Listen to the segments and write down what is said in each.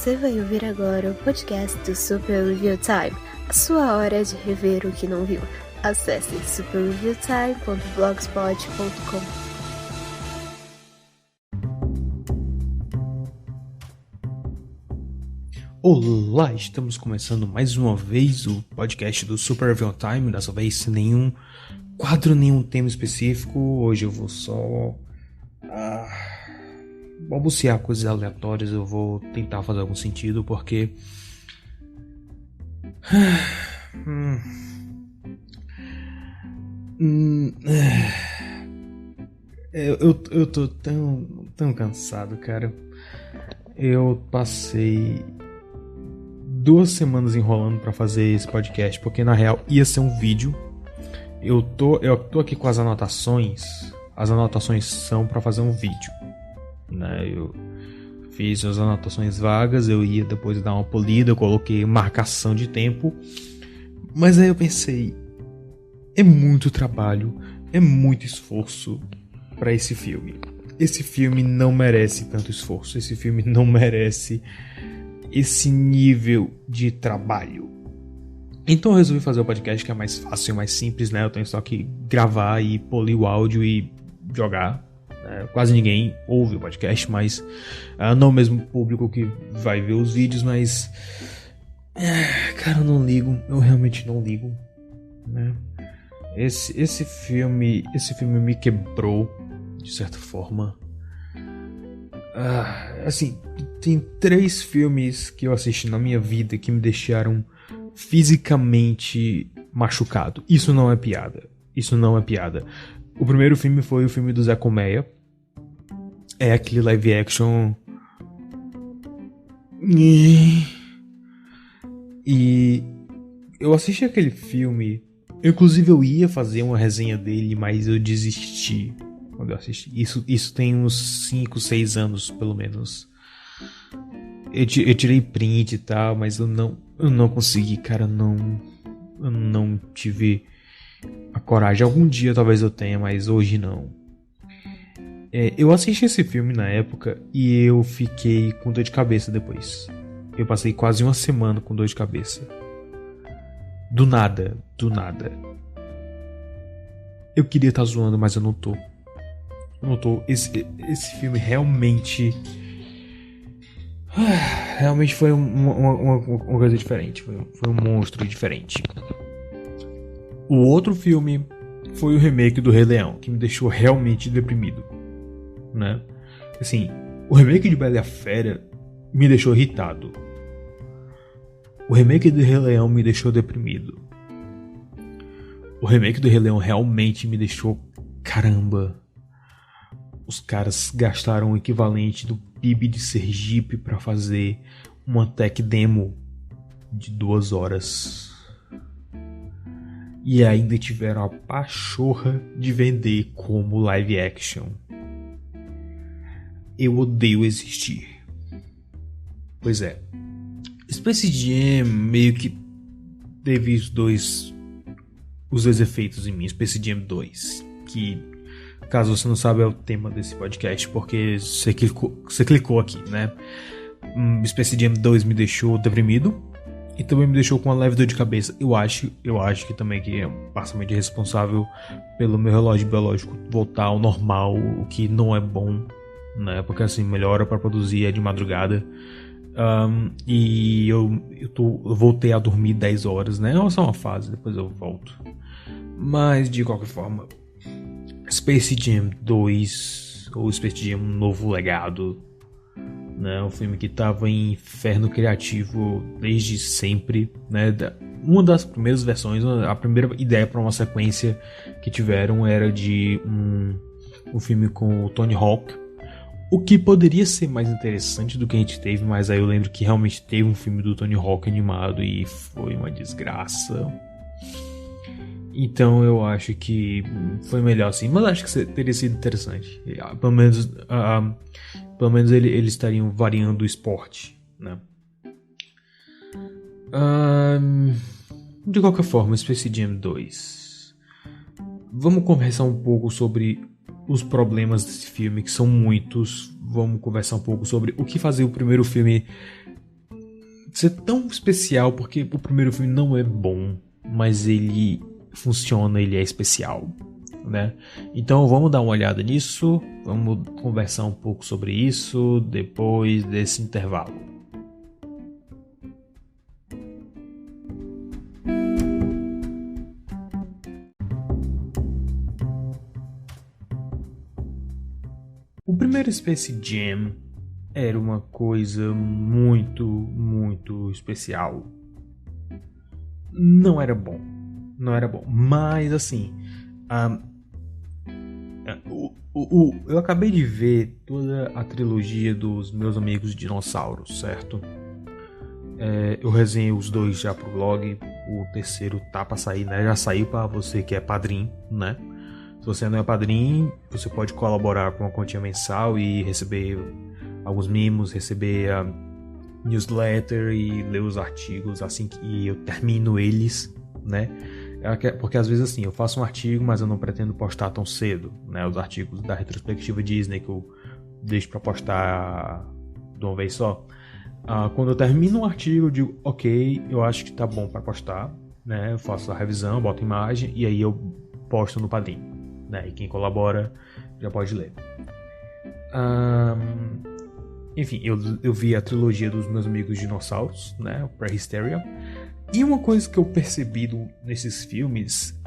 Você vai ouvir agora o podcast do Super Review Time, a sua hora de rever o que não viu. Acesse superreviewtime.blogspot.com. Olá, estamos começando mais uma vez o podcast do Super Review Time, dessa vez sem nenhum quadro, nenhum tema específico. Hoje eu vou só balbuciar coisas aleatórias, eu vou tentar fazer algum sentido, porque eu tô tão cansado, cara. Eu passei 2 semanas enrolando pra fazer esse podcast, porque na real ia ser um vídeo. Eu tô aqui com as anotações. As anotações são pra fazer um vídeo, né? Eu fiz as anotações vagas, eu ia depois dar uma polida, eu coloquei marcação de tempo. Mas aí eu pensei, é muito trabalho, é muito esforço pra esse filme. Esse filme não merece tanto esforço, esse filme não merece esse nível de trabalho. Então eu resolvi fazer o podcast, que é mais fácil e mais simples, né? Eu tenho só que gravar e polir o áudio e jogar. Quase ninguém ouve o podcast, mas não é o mesmo público que vai ver os vídeos, mas cara, eu não ligo, eu realmente não ligo, né? Esse filme me quebrou de certa forma. Assim, tem 3 filmes que eu assisti na minha vida que me deixaram fisicamente machucado. Isso não é piada. O primeiro filme foi o filme do Zé Colmeia. É aquele live action. E eu assisti aquele filme. Inclusive eu ia fazer uma resenha dele, mas eu desisti quando eu assisti. Isso tem uns 5, 6 anos, pelo menos. Eu tirei print e tal, mas eu não consegui, cara. Eu não tive a coragem. Algum dia talvez eu tenha, mas hoje não. Eu assisti esse filme na época e eu fiquei com dor de cabeça depois. Eu passei quase uma semana com dor de cabeça. Do nada. Eu queria estar zoando, mas eu não tô. Esse filme realmente foi uma coisa diferente. Foi um monstro diferente. O outro filme foi o remake do Rei Leão, que me deixou realmente deprimido, né? Assim, o remake de Bela e a Fera me deixou irritado. O remake do Rei Leão me deixou deprimido. O remake do Rei Leão realmente me deixou... Caramba! Os caras gastaram o equivalente do PIB de Sergipe pra fazer uma tech demo de 2 horas. E ainda tiveram a pachorra de vender como live action. Eu odeio existir. Pois é. Space Jam meio que teve os dois efeitos em mim. Space Jam 2, que, caso você não saiba, é o tema desse podcast, porque você clicou aqui, né? Space Jam 2 me deixou deprimido e também me deixou com uma leve dor de cabeça. Eu acho que também que é parcialmente responsável pelo meu relógio biológico voltar ao normal, o que não é bom, né? Porque assim, melhor hora pra produzir é de madrugada. E eu voltei a dormir 10 horas, né? É só uma fase, depois eu volto. Mas de qualquer forma, Space Jam 2 ou Space Jam Um Novo Legado, né? Um filme que estava em inferno criativo desde sempre, né? Uma das primeiras versões, a primeira ideia para uma sequência que tiveram era de um filme com o Tony Hawk. O que poderia ser mais interessante do que a gente teve, mas aí eu lembro que realmente teve um filme do Tony Hawk animado e foi uma desgraça. Então eu acho que foi melhor assim, mas acho que teria sido interessante. Pelo menos eles estariam variando o esporte, né? De qualquer forma, Space Jam 2. Vamos conversar um pouco sobre os problemas desse filme, que são muitos. Vamos conversar um pouco sobre o que fazia o primeiro filme ser tão especial, porque o primeiro filme não é bom, mas ele funciona, ele é especial, né? Então vamos dar uma olhada nisso, vamos conversar um pouco sobre isso depois desse intervalo. O primeiro Space Jam era uma coisa muito, muito especial. Não era bom, mas assim, eu acabei de ver toda a trilogia dos Meus Amigos Dinossauros, certo? Eu resenhei os dois já pro blog, o terceiro tá pra sair, né? Já saiu pra você que é padrinho, né? Se você não é padrinho, você pode colaborar com uma quantia mensal e receber alguns mimos, receber a newsletter e ler os artigos assim que eu termino eles, né? Porque às vezes assim, eu faço um artigo, mas eu não pretendo postar tão cedo, né? Os artigos da retrospectiva Disney que eu deixo pra postar de uma vez só. Quando eu termino um artigo, eu digo, ok, eu acho que tá bom pra postar, né? Eu faço a revisão, boto imagem e aí eu posto no Padrim, né? E quem colabora já pode ler. Enfim, eu vi a trilogia dos Meus Amigos Dinossauros, né? Prehysteria. E uma coisa que eu percebi nesses filmes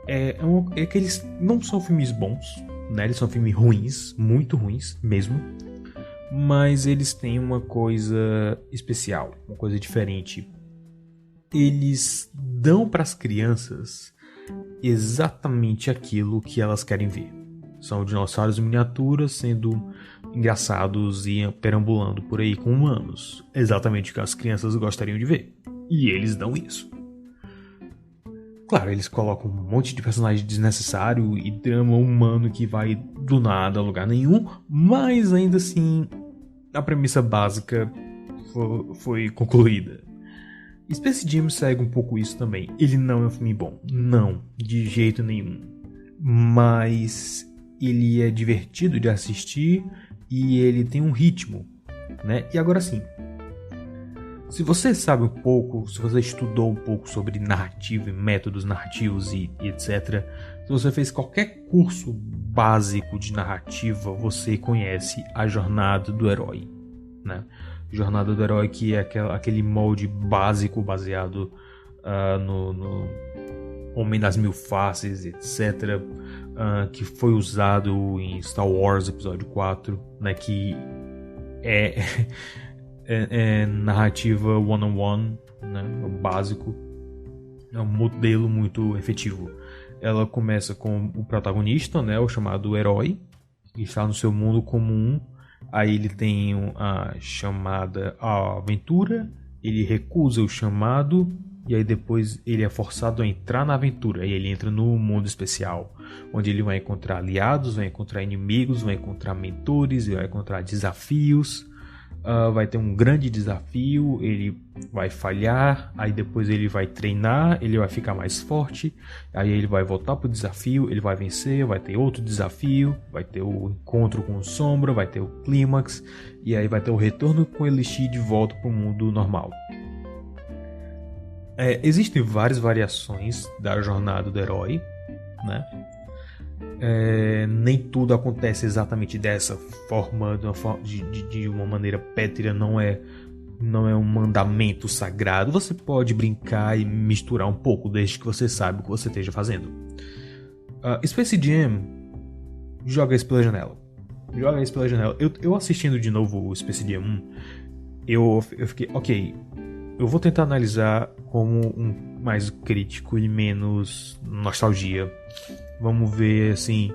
é que eles não são filmes bons, né? Eles são filmes ruins, muito ruins mesmo. Mas eles têm uma coisa especial, uma coisa diferente. Eles dão para as crianças exatamente aquilo que elas querem ver. São dinossauros em miniatura sendo engraçados e perambulando por aí com humanos. Exatamente o que as crianças gostariam de ver. E eles dão isso. Claro, eles colocam um monte de personagem desnecessário e drama humano que vai do nada a lugar nenhum, mas ainda assim a premissa básica foi concluída. Space Jam segue um pouco isso também. Ele não é um filme bom. Não, de jeito nenhum. Mas ele é divertido de assistir e ele tem um ritmo, né? E agora sim, se você sabe um pouco, se você estudou um pouco sobre narrativa e métodos narrativos e etc., se você fez qualquer curso básico de narrativa, você conhece a jornada do herói, né? Jornada do herói, que é aquele molde básico baseado no Homem das Mil Faces, etc., que foi usado em Star Wars Episódio 4, né? Que é narrativa one-on-one, né? O básico. É um modelo muito efetivo. Ela começa com o protagonista, né? O chamado herói, que está no seu mundo comum. Aí ele tem a chamada aventura, ele recusa o chamado e aí depois ele é forçado a entrar na aventura. Aí ele entra no mundo especial, onde ele vai encontrar aliados, vai encontrar inimigos, vai encontrar mentores, vai encontrar desafios. Vai ter um grande desafio, ele vai falhar, aí depois ele vai treinar, ele vai ficar mais forte, aí ele vai voltar pro desafio, ele vai vencer, vai ter outro desafio, vai ter o encontro com o Sombra, vai ter o clímax, e aí vai ter o retorno com o Elixir de volta pro mundo normal. Existem várias variações da jornada do herói, né? Nem tudo acontece exatamente dessa forma, de uma maneira pétrea, não é um mandamento sagrado. Você pode brincar e misturar um pouco, desde que você saiba o que você esteja fazendo. Space Jam, joga isso pela janela. Eu assistindo de novo o Space Jam 1, eu fiquei, ok, eu vou tentar analisar como um mais crítico e menos nostalgia. Vamos ver assim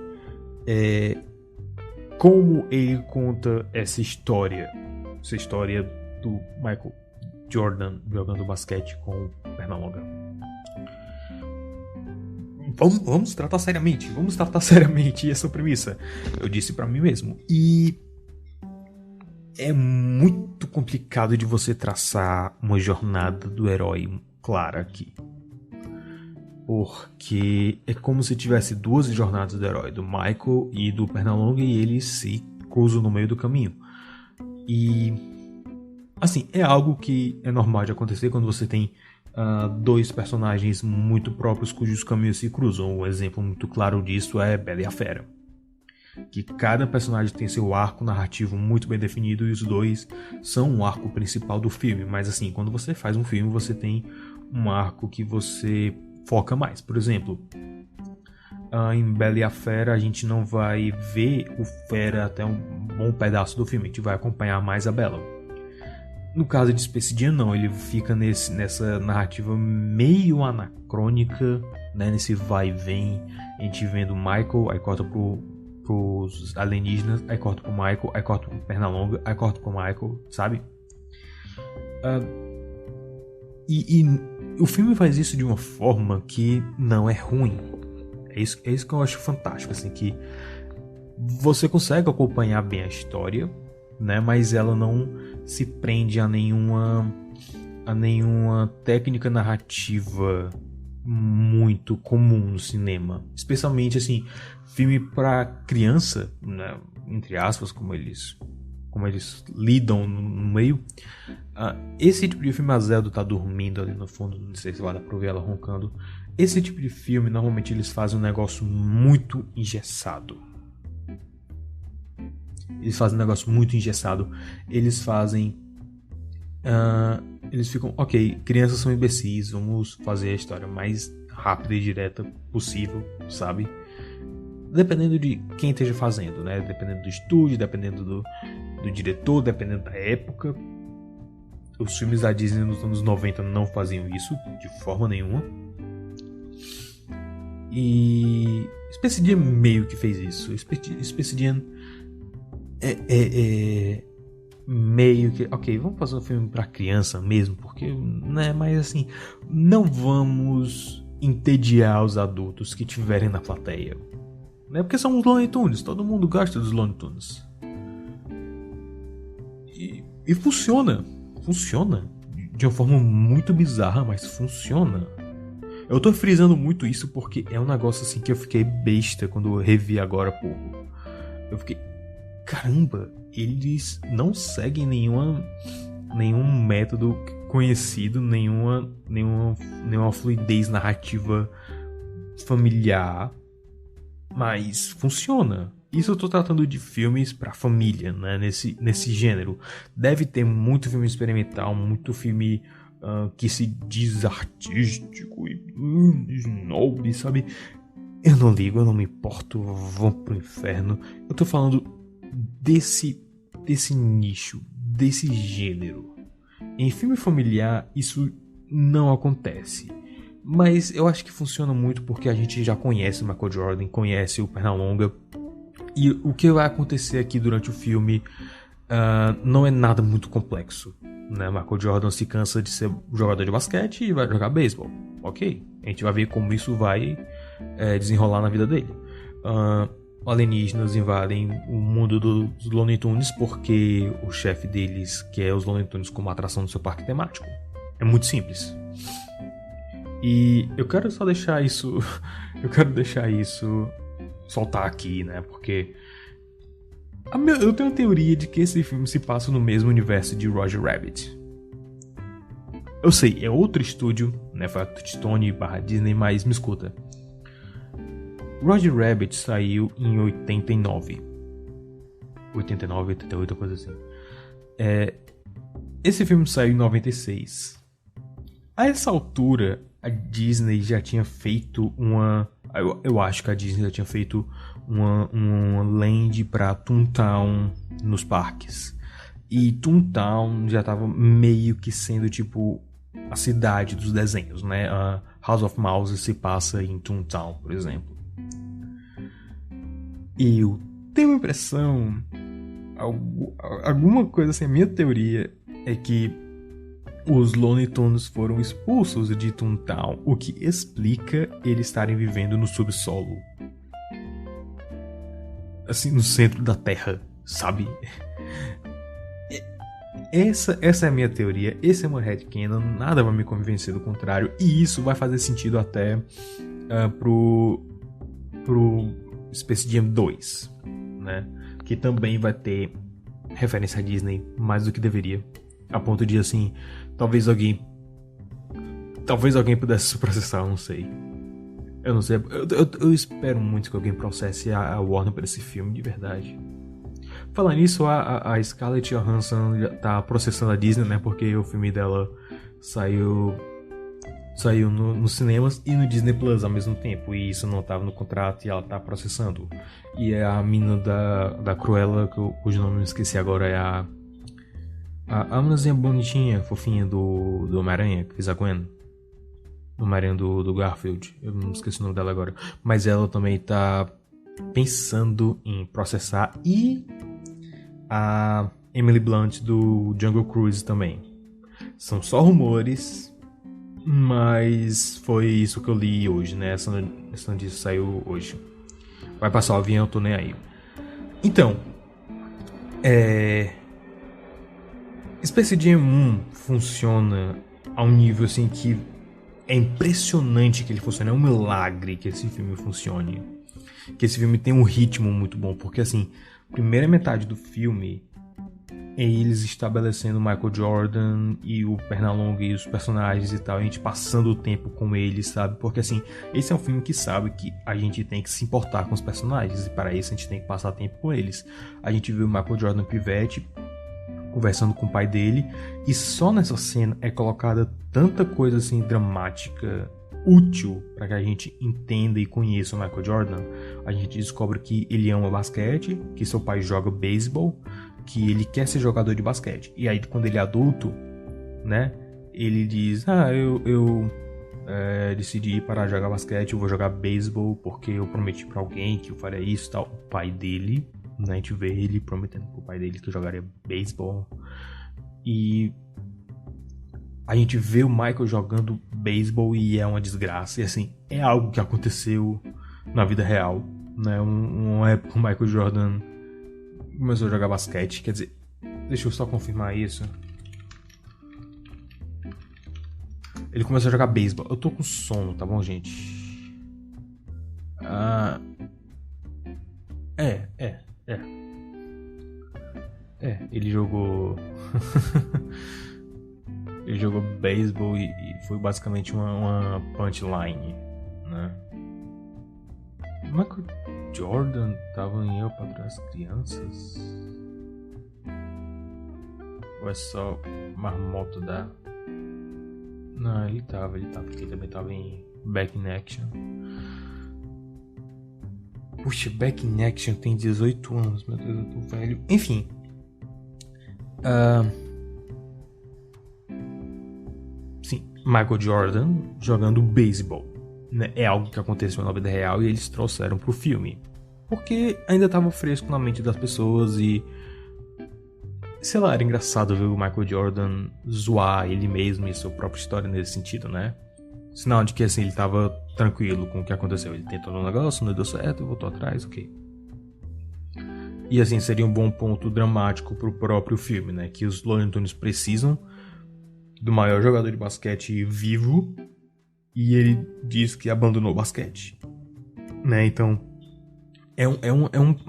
como ele conta essa história do Michael Jordan jogando basquete com perna longa. Vamos tratar seriamente essa premissa. Eu disse pra mim mesmo. E é muito complicado de você traçar uma jornada do herói clara aqui. Porque é como se tivesse duas jornadas do herói, do Michael e do Pernalonga, e eles se cruzam no meio do caminho. E Assim, é algo que é normal de acontecer quando você tem dois personagens muito próprios cujos caminhos se cruzam. Um exemplo muito claro disso é Bela e a Fera. Que cada personagem tem seu arco narrativo muito bem definido e os dois são o arco principal do filme. Mas assim, quando você faz um filme, você tem um arco que você foca mais. Por exemplo, em Bela e a Fera, a gente não vai ver o Fera até um bom pedaço do filme. A gente vai acompanhar mais a Bela. No caso de Space Jam, não. Ele fica nessa narrativa meio anacrônica, né? Nesse vai e vem. A gente vendo o Michael, aí corta pros alienígenas, aí corta pro Michael, aí corta pro Pernalonga, aí corta pro Michael, sabe? E o filme faz isso de uma forma que não é ruim. É isso que eu acho fantástico, assim, que você consegue acompanhar bem a história, né? Mas ela não se prende a nenhuma técnica narrativa muito comum no cinema. Especialmente, assim, filme para criança, né? Entre aspas, como eles lidam no meio. Esse tipo de filme, a Zelda tá dormindo ali no fundo, não sei se vai dar pra ver ela roncando. Esse tipo de filme, normalmente eles fazem um negócio muito engessado. Eles eles ficam, ok, crianças são imbecis, vamos fazer a história mais rápida e direta possível, sabe? Dependendo de quem esteja fazendo, né? Dependendo do estúdio, dependendo do diretor, dependendo da época. Os filmes da Disney nos anos 90 não faziam isso de forma nenhuma. E Space Jam meio que fez isso. Space Jam é meio que, ok, vamos fazer um filme pra criança mesmo, porque, né, mas assim, não vamos entediar os adultos que tiverem na plateia, né, porque são os Looney Tunes, todo mundo gosta dos Looney Tunes. E funciona de uma forma muito bizarra, mas funciona. Eu tô frisando muito isso porque é um negócio assim que eu fiquei besta quando eu revi agora há pouco. Eu fiquei, caramba, eles não seguem nenhum método conhecido, nenhuma fluidez narrativa familiar, mas funciona. Isso eu tô tratando de filmes pra família, né? Nesse gênero. Deve ter muito filme experimental, muito filme que se diz artístico e nobre, sabe? Eu não ligo, eu não me importo, vão pro inferno. Eu tô falando desse nicho, desse gênero. Em filme familiar, isso não acontece. Mas eu acho que funciona muito porque a gente já conhece o Michael Jordan, conhece o Pernalonga. E o que vai acontecer aqui durante o filme não é nada muito complexo, né? Michael Jordan se cansa de ser jogador de basquete e vai jogar beisebol. Ok, a gente vai ver como isso vai desenrolar na vida dele. Alienígenas invadem o mundo dos Looney Tunes porque o chefe deles quer os Looney Tunes como atração do seu parque temático. É muito simples. E eu quero só deixar isso... soltar aqui, né? Porque eu tenho a teoria de que esse filme se passa no mesmo universo de Roger Rabbit. Eu sei, é outro estúdio, né? Foi a Touchstone / Disney, mas me escuta. Roger Rabbit saiu em 89, 88, coisa assim. Esse filme saiu em 96. A essa altura, a Disney já tinha feito eu acho que a Disney já tinha feito uma land pra Toontown nos parques. E Toontown já tava meio que sendo tipo a cidade dos desenhos, né? A House of Mouse se passa em Toontown, por exemplo. E eu tenho a impressão, alguma coisa assim, a minha teoria é que os Looney Tunes foram expulsos de Toontown, o que explica eles estarem vivendo no subsolo. Assim, no centro da Terra, sabe? Essa é a minha teoria, esse é o meu headcanon, nada vai me convencer do contrário, e isso vai fazer sentido até pro Space Jam 2, né? Que também vai ter referência à Disney mais do que deveria. A ponto de, assim, talvez alguém pudesse processar, eu não sei. Eu não sei. Eu espero muito que alguém processe a Warner por esse filme, de verdade. Falando nisso, a Scarlett Johansson já tá processando a Disney, né? Porque o filme dela saiu nos cinemas e no Disney Plus ao mesmo tempo. E isso não tava no contrato e ela tá processando. E é a menina da Cruella, cujo nome eu esqueci agora, é a meninazinha bonitinha, fofinha do Homem-Aranha, que fez a Gwen. Do Homem-Aranha do Garfield. Eu não esqueci o nome dela agora. Mas ela também tá pensando em processar. E a Emily Blunt do Jungle Cruise também. São só rumores, mas foi isso que eu li hoje, né? Essa notícia saiu hoje. Vai passar o avião, eu tô nem aí. Então, Space Jam 1 funciona a um nível assim que é impressionante que ele funcione. É um milagre que esse filme funcione. Que esse filme tem um ritmo muito bom. Porque assim, primeira metade do filme é eles estabelecendo o Michael Jordan e o Pernalonga e os personagens e tal, a gente passando o tempo com eles, sabe? Porque assim, esse é um filme que sabe que a gente tem que se importar com os personagens e para isso a gente tem que passar tempo com eles. A gente viu o Michael Jordan pivete conversando com o pai dele e só nessa cena é colocada tanta coisa assim dramática, útil para que a gente entenda e conheça o Michael Jordan. A gente descobre que ele ama basquete, que seu pai joga beisebol, que ele quer ser jogador de basquete. E aí quando ele é adulto, né, ele diz, eu decidi parar de jogar basquete, eu vou jogar beisebol porque eu prometi pra alguém que eu faria isso e tal. O pai dele, né, a gente vê ele prometendo pro pai dele que jogaria beisebol. E a gente vê o Michael jogando beisebol e é uma desgraça. E assim, é algo que aconteceu na vida real, né? Uma época o Michael Jordan começou a jogar basquete. Quer dizer, deixa eu só confirmar isso. Ele começou a jogar beisebol. Eu tô com sono, tá bom, gente? Ele jogou ele jogou beisebol e foi basicamente uma punchline, né? Michael Jordan tava em Eu Patroa as Crianças? Ou é só marmoto da... Não, ele tava, porque ele também tava em Back in Action. Puxa, Back in Action tem 18 anos, meu Deus, eu tô velho. Enfim. Sim, Michael Jordan jogando beisebol, né? É algo que aconteceu na vida real e eles trouxeram pro filme. Porque ainda tava fresco na mente das pessoas e... sei lá, era engraçado ver o Michael Jordan zoar ele mesmo e sua própria história nesse sentido, né? Sinal de que assim, ele tava tranquilo com o que aconteceu. Ele tentou um negócio, não deu certo, voltou atrás, ok. E assim, seria um bom ponto dramático pro próprio filme, né? Que os Looney Tunes precisam do maior jogador de basquete vivo e ele diz que abandonou o basquete, né? Então é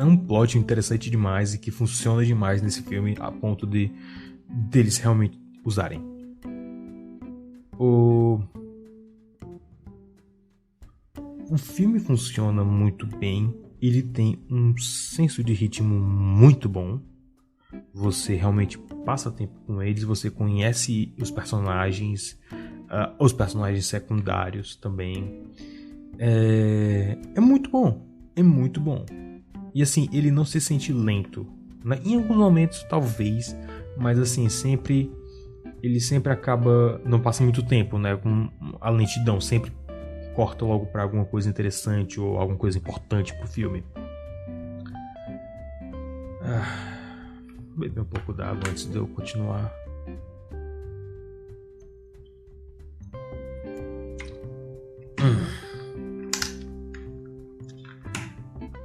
um plot interessante demais e que funciona demais nesse filme a ponto deles realmente usarem. O filme funciona muito bem, ele tem um senso de ritmo muito bom. Você realmente passa tempo com eles, você conhece os personagens secundários também. É muito bom, é muito bom. E assim, ele não se sente lento, né? Em alguns momentos talvez, mas assim, ele sempre acaba, não passa muito tempo, né? Com a lentidão, sempre corta logo para alguma coisa interessante ou alguma coisa importante pro filme. Beber um pouco d'água antes de eu continuar.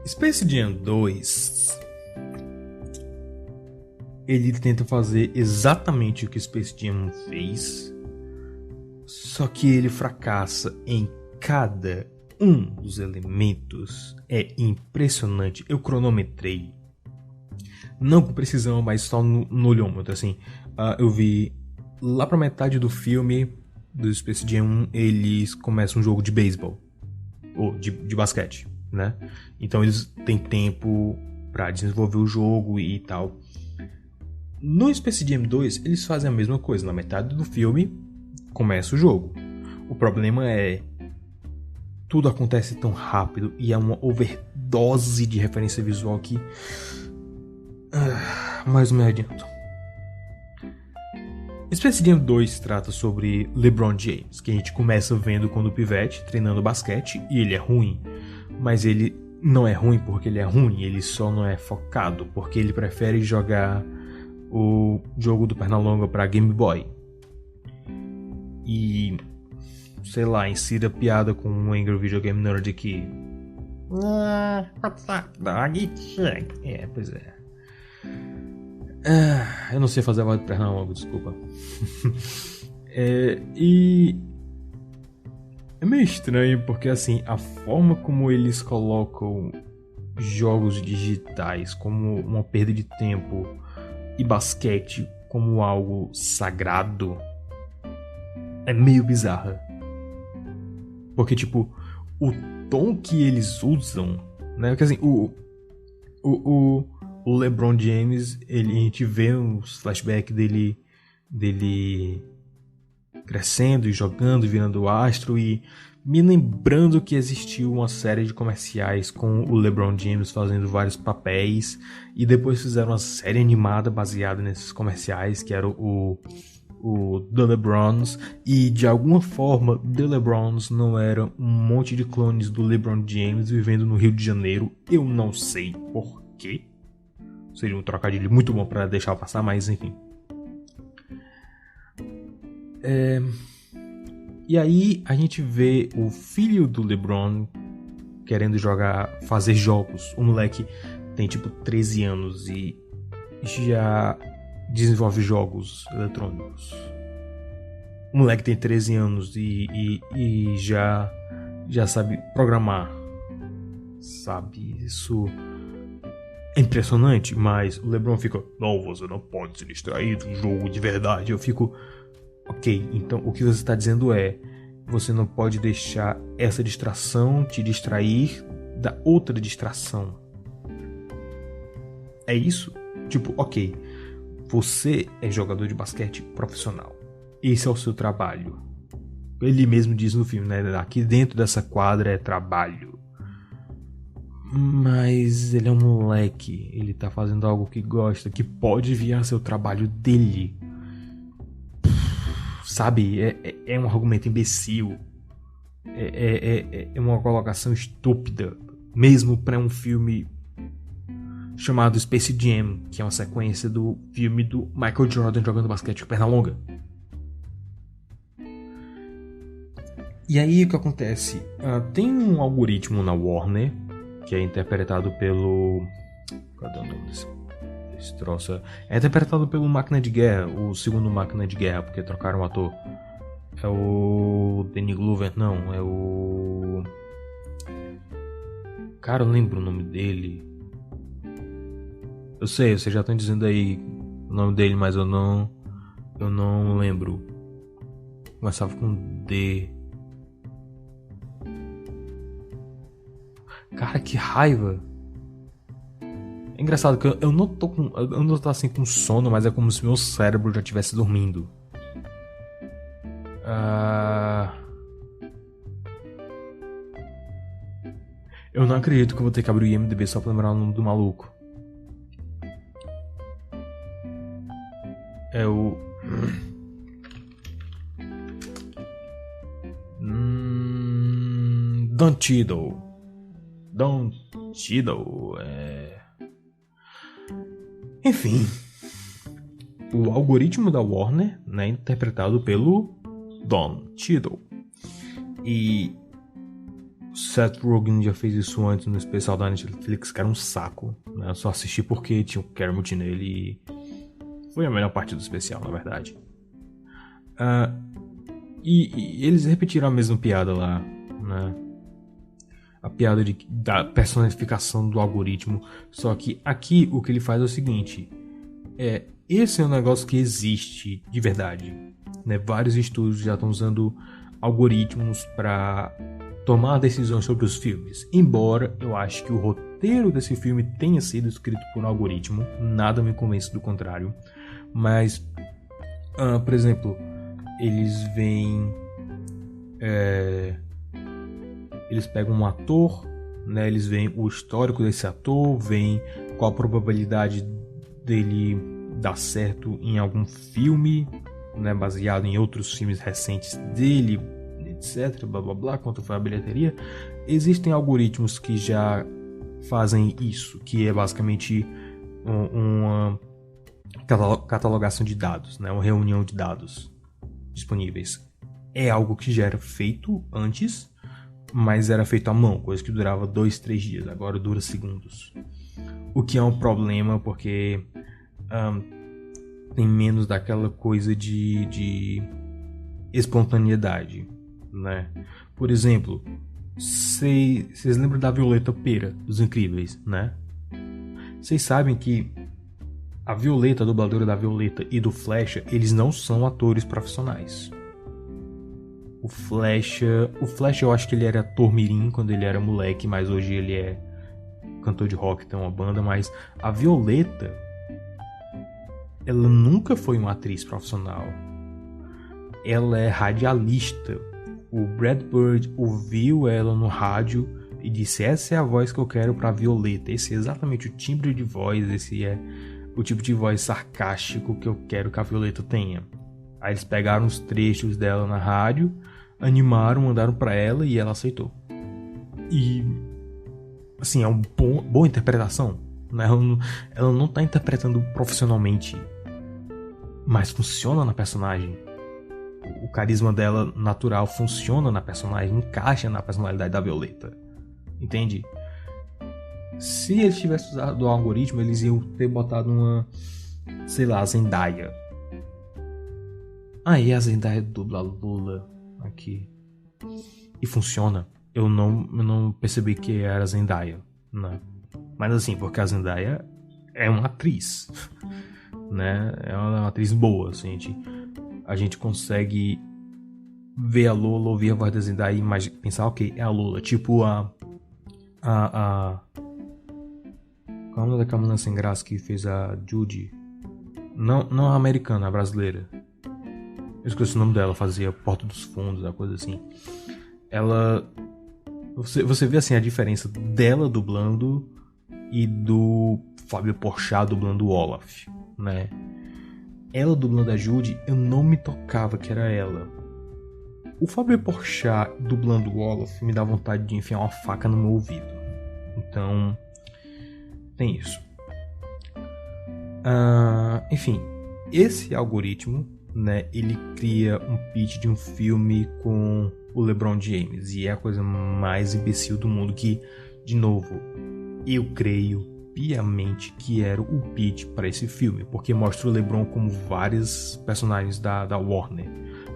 Space Jam 2, ele tenta fazer exatamente o que Space Jam fez, só que ele fracassa em cada um dos elementos. É impressionante. Eu cronometrei, não com precisão, mas só no olhômetro, assim. Eu vi lá pra metade do filme do Space Jam 1, eles começam um jogo de beisebol. Ou de basquete, né? Então eles têm tempo pra desenvolver o jogo e tal. No Space Jam 2, eles fazem a mesma coisa. Na metade do filme, começa o jogo. O problema é... tudo acontece tão rápido e é uma overdose de referência visual que... mais me adianto. Space Jam 2 trata sobre LeBron James, que a gente começa vendo quando pivete, treinando basquete, e ele é ruim. Mas ele não é ruim porque ele é ruim, ele só não é focado, porque ele prefere jogar o jogo do Pernalonga para Game Boy. E, sei lá, insira piada com um Angry Video Game Nerd aqui. Pois é. Eu não sei fazer a voz do Pernalonga, desculpa. E é meio estranho porque assim, a forma como eles colocam jogos digitais como uma perda de tempo e basquete como algo sagrado é meio bizarra. Porque tipo, o tom que eles usam, né? Porque assim, o LeBron James, a gente vê uns flashbacks dele crescendo e jogando, virando astro, e me lembrando que existiu uma série de comerciais com o LeBron James fazendo vários papéis, e depois fizeram uma série animada baseada nesses comerciais, que era o The LeBrons, e de alguma forma The LeBrons não eram um monte de clones do LeBron James vivendo no Rio de Janeiro. Eu não sei porquê. Seria um trocadilho muito bom pra deixar passar, mas enfim. E aí a gente vê o filho do LeBron querendo fazer jogos. O moleque tem tipo 13 anos e já desenvolve jogos eletrônicos. O moleque tem 13 anos e já sabe programar. Sabe, isso é impressionante, mas o LeBron fica: não, você não pode se distrair de um jogo de verdade. Eu fico: ok, então o que você está dizendo é: você não pode deixar essa distração te distrair da outra distração. É isso? Tipo, ok, você é jogador de basquete profissional. Esse é o seu trabalho. Ele mesmo diz no filme, né? Aqui dentro dessa quadra é trabalho. Mas ele é um moleque. Ele tá fazendo algo que gosta, que pode virar seu trabalho dele. Sabe? É um argumento imbecil. É uma colocação estúpida. Mesmo pra um filme chamado Space Jam, que é uma sequência do filme do Michael Jordan jogando basquete com perna longa. E aí o que acontece? Tem um algoritmo na Warner, que é interpretado pelo... Cadê o nome desse troço? É interpretado pelo Máquina de Guerra, o segundo Máquina de Guerra, porque trocaram o ator. É o Danny Glover, não, é o... Cara, eu não lembro o nome dele. Eu sei, vocês já estão dizendo aí o nome dele, mas eu não lembro. Começava com D. Cara, que raiva. É engraçado que eu não tô assim com sono, mas é como se meu cérebro já estivesse dormindo. Eu não acredito que eu vou ter que abrir o IMDb só pra lembrar o nome do maluco. É o... Don Cheadle. Enfim, o algoritmo da Warner, né, interpretado pelo Don Cheadle. E Seth Rogen já fez isso antes no especial da Netflix, que era um saco, né? Eu só assisti porque tinha o Kermit nele e foi a melhor parte do especial, na verdade. E eles repetiram a mesma piada lá, né? A piada da personificação do algoritmo. Só que aqui o que ele faz é o seguinte: esse é um negócio que existe de verdade, né? Vários estúdios já estão usando algoritmos para tomar decisões sobre os filmes. Embora eu acho que o roteiro desse filme tenha sido escrito por um algoritmo, nada me convence do contrário. Mas, por exemplo, eles veem... eles pegam um ator, né? Eles veem o histórico desse ator, veem qual a probabilidade dele dar certo em algum filme, né? Baseado em outros filmes recentes dele, etc, blá blá blá, quanto foi a bilheteria. Existem algoritmos que já fazem isso, que é basicamente uma catalogação de dados, né? Uma reunião de dados disponíveis. É algo que já era feito antes, mas era feito à mão, coisa que durava 2, 3 dias, agora dura segundos. O que é um problema, porque tem menos daquela coisa de espontaneidade, né? Por exemplo, vocês lembram da Violeta Pera, dos Incríveis, né? Vocês sabem que a Violeta, a dubladora da Violeta e do Flecha, eles não são atores profissionais. O Flecha eu acho que ele era ator mirim quando ele era moleque, mas hoje ele é cantor de rock, tem uma banda. Mas a Violeta, ela nunca foi uma atriz profissional. Ela é radialista. O Brad Bird ouviu ela no rádio e disse: essa é a voz que eu quero pra Violeta. Esse é exatamente o timbre de voz, esse é o tipo de voz sarcástico que eu quero que a Violeta tenha. Aí eles pegaram os trechos dela na rádio, animaram, mandaram pra ela e ela aceitou. E, assim, é uma boa interpretação, né? Ela não tá interpretando profissionalmente, mas funciona na personagem. O carisma dela natural funciona na personagem, encaixa na personalidade da Violeta. Entende? Se eles tivessem usado o algoritmo, eles iam ter botado uma, sei lá, Zendaya. Aí a Zendaya dubla Lula aqui. E funciona. Eu não percebi que era a Zendaya, né? Mas assim, porque a Zendaya é uma atriz, né? É uma atriz boa, assim, a gente consegue ver a Lola, ouvir a voz da Zendaya e pensar, ok, é a Lola. Tipo qual é o nome daquela menina sem graça que fez a Judy? Não a americana, a brasileira. Eu esqueci o nome dela, fazia Porta dos Fundos, a coisa assim. Ela... Você vê assim a diferença dela dublando e do Fábio Porchat dublando o Olaf, né? Ela dublando a Judy, eu não me tocava que era ela. O Fábio Porchat dublando o Olaf me dá vontade de enfiar uma faca no meu ouvido. Então, tem isso. Enfim, esse algoritmo, né, ele cria um pitch de um filme com o LeBron James. E é a coisa mais imbecil do mundo que, de novo, eu creio piamente que era o pitch para esse filme, porque mostra o LeBron como vários personagens da Warner.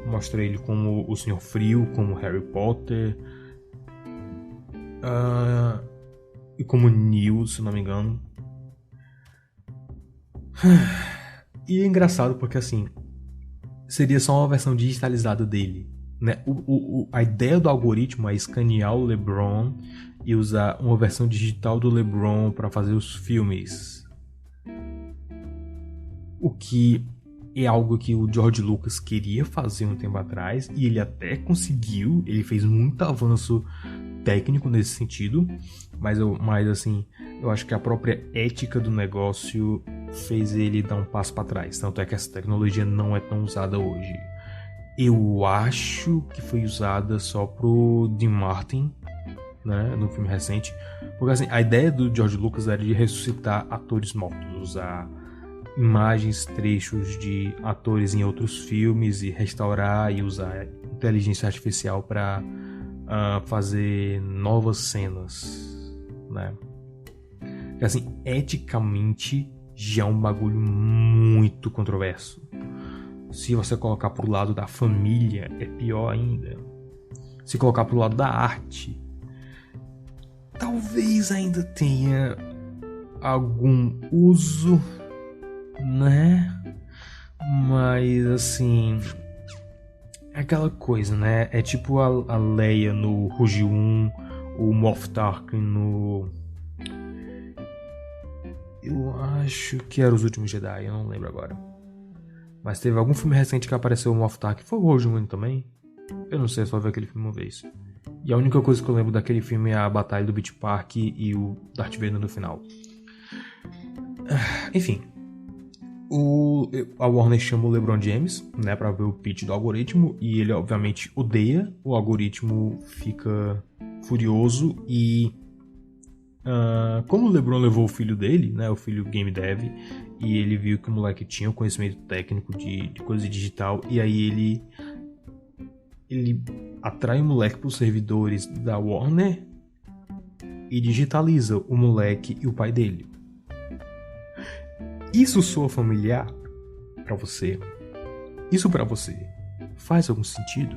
Mostra ele como o Senhor Frio, como Harry Potter, e como Neo, se não me engano. E é engraçado porque assim, seria só uma versão digitalizada dele, né? A ideia do algoritmo é escanear o LeBron e usar uma versão digital do LeBron para fazer os filmes. O que é algo que o George Lucas queria fazer um tempo atrás, e ele até conseguiu. Ele fez muito avanço técnico nesse sentido, mas assim, eu acho que a própria ética do negócio fez ele dar um passo para trás. Tanto é que essa tecnologia não é tão usada hoje. Eu acho que foi usada só pro Dean Martin, né, no filme recente, porque assim, a ideia do George Lucas era de ressuscitar atores mortos, usar imagens, trechos de atores em outros filmes e restaurar e usar inteligência artificial para fazer novas cenas, né? Assim, eticamente já é um bagulho muito controverso. Se você colocar pro lado da família, é pior ainda. Se colocar pro lado da arte, talvez ainda tenha algum uso, né? Mas, assim... é aquela coisa, né? É tipo a Leia no Ruge 1, o Moff Tarkin no... eu acho que era Os Últimos Jedi, eu não lembro agora. Mas teve algum filme recente que apareceu o Moff Tarkin. Foi o Rogue One também? Eu não sei, só vi aquele filme uma vez. E a única coisa que eu lembro daquele filme é a Batalha do Beach Park e o Darth Vader no final. Enfim. A Warner chama o LeBron James, né, pra ver o pitch do algoritmo. E ele, obviamente, odeia. O algoritmo fica furioso e... como o LeBron levou o filho dele, né, o filho game dev, e ele viu que o moleque tinha um conhecimento técnico de coisa digital, e aí ele atrai o moleque para os servidores da Warner e digitaliza o moleque e o pai dele. Isso soa familiar para você? Isso para você faz algum sentido?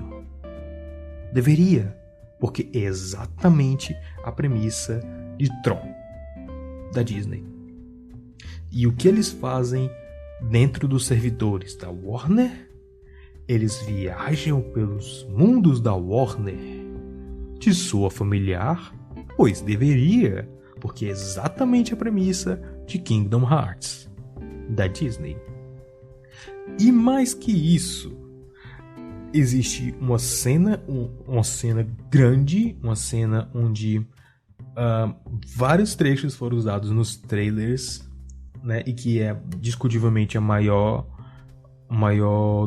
Deveria, porque é exatamente a premissa de Tron, da Disney. E o que eles fazem dentro dos servidores da Warner? Eles viajam pelos mundos da Warner. Te soa familiar? Pois deveria, porque é exatamente a premissa de Kingdom Hearts, da Disney. E mais que isso, existe uma cena grande, uma cena onde vários trechos foram usados nos trailers, né, e que é discutivelmente o maior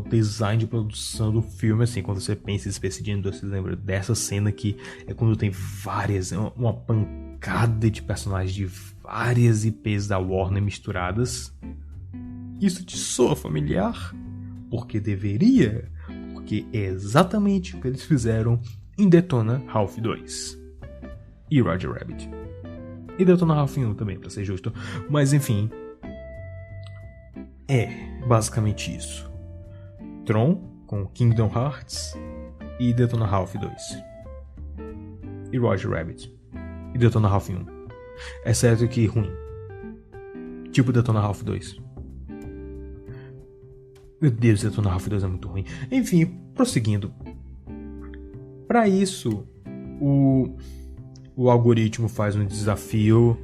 design de produção do filme, assim, quando você pensa em Space Jam 2, você lembra dessa cena que é quando tem uma pancada de personagens de várias IPs da Warner misturadas. Isso te soa familiar? Porque deveria, porque é exatamente o que eles fizeram em Detona Ralph 2 e Roger Rabbit. E Detona Ralph 1 também, pra ser justo. Mas enfim, é basicamente isso. Tron com Kingdom Hearts e Detona Ralph 2. E Roger Rabbit. E Detona Ralph 1. Exceto que ruim. Tipo Detona Ralph 2. Meu Deus, Detona Ralph 2 é muito ruim. Enfim, prosseguindo. Para isso, o algoritmo faz um desafio.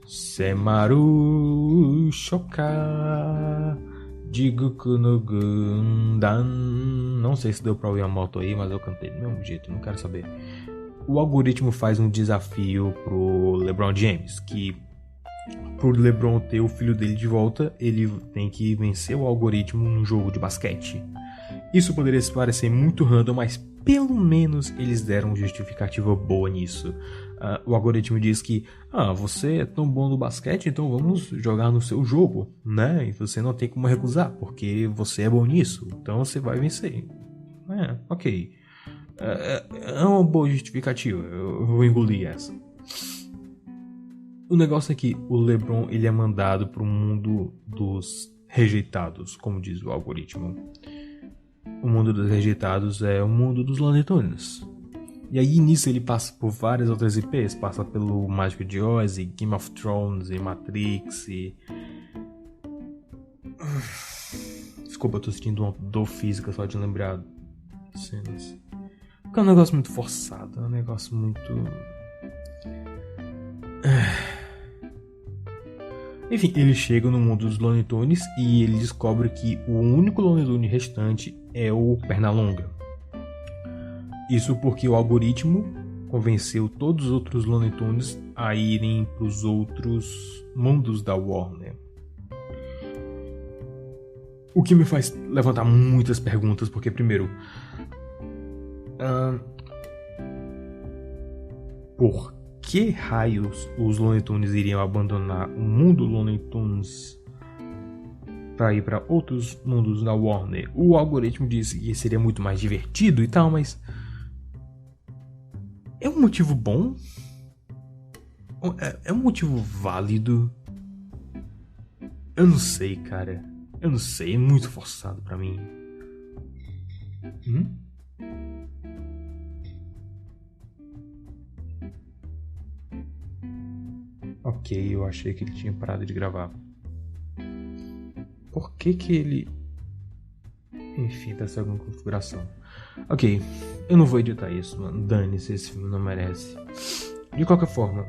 Semaru Shoka Jiguku no Gundam. Não sei se deu pra ouvir a moto aí, mas eu cantei do mesmo jeito, não quero saber. O algoritmo faz um desafio pro LeBron James, que pro LeBron ter o filho dele de volta, ele tem que vencer o algoritmo num jogo de basquete. Isso poderia parecer muito random, mas pelo menos eles deram uma justificativa boa nisso. O algoritmo diz que você é tão bom no basquete, então vamos jogar no seu jogo, né? E você não tem como recusar, porque você é bom nisso, então você vai vencer. Ok. É uma boa justificativa, eu vou engolir essa. O negócio é que o LeBron ele é mandado para o mundo dos rejeitados, como diz o algoritmo. O mundo dos rejeitados é o mundo dos Looney Tunes. E aí nisso ele passa por várias outras IPs, passa pelo Mágico de Oz, e Game of Thrones, e Matrix, e... Desculpa, eu tô sentindo uma dor física só de lembrar cenas. Porque é um negócio muito forçado, é um negócio muito... Enfim, ele chega no mundo dos Looney Tunes e ele descobre que o único Looney Tune restante é o Pernalonga. Isso porque o algoritmo convenceu todos os outros Looney Tunes a irem para os outros mundos da Warner. O que me faz levantar muitas perguntas, porque primeiro... por que raios os Looney Tunes iriam abandonar o mundo Looney Tunes para ir para outros mundos da Warner? O algoritmo disse que seria muito mais divertido e tal, mas é um motivo bom? É um motivo válido? Eu não sei, cara. Eu não sei, é muito forçado para mim. Ok, eu achei que ele tinha parado de gravar. Por por que ele... Enfim, tá sem alguma configuração. Ok, eu não vou editar isso, mano. Dane-se, esse filme não merece. De qualquer forma,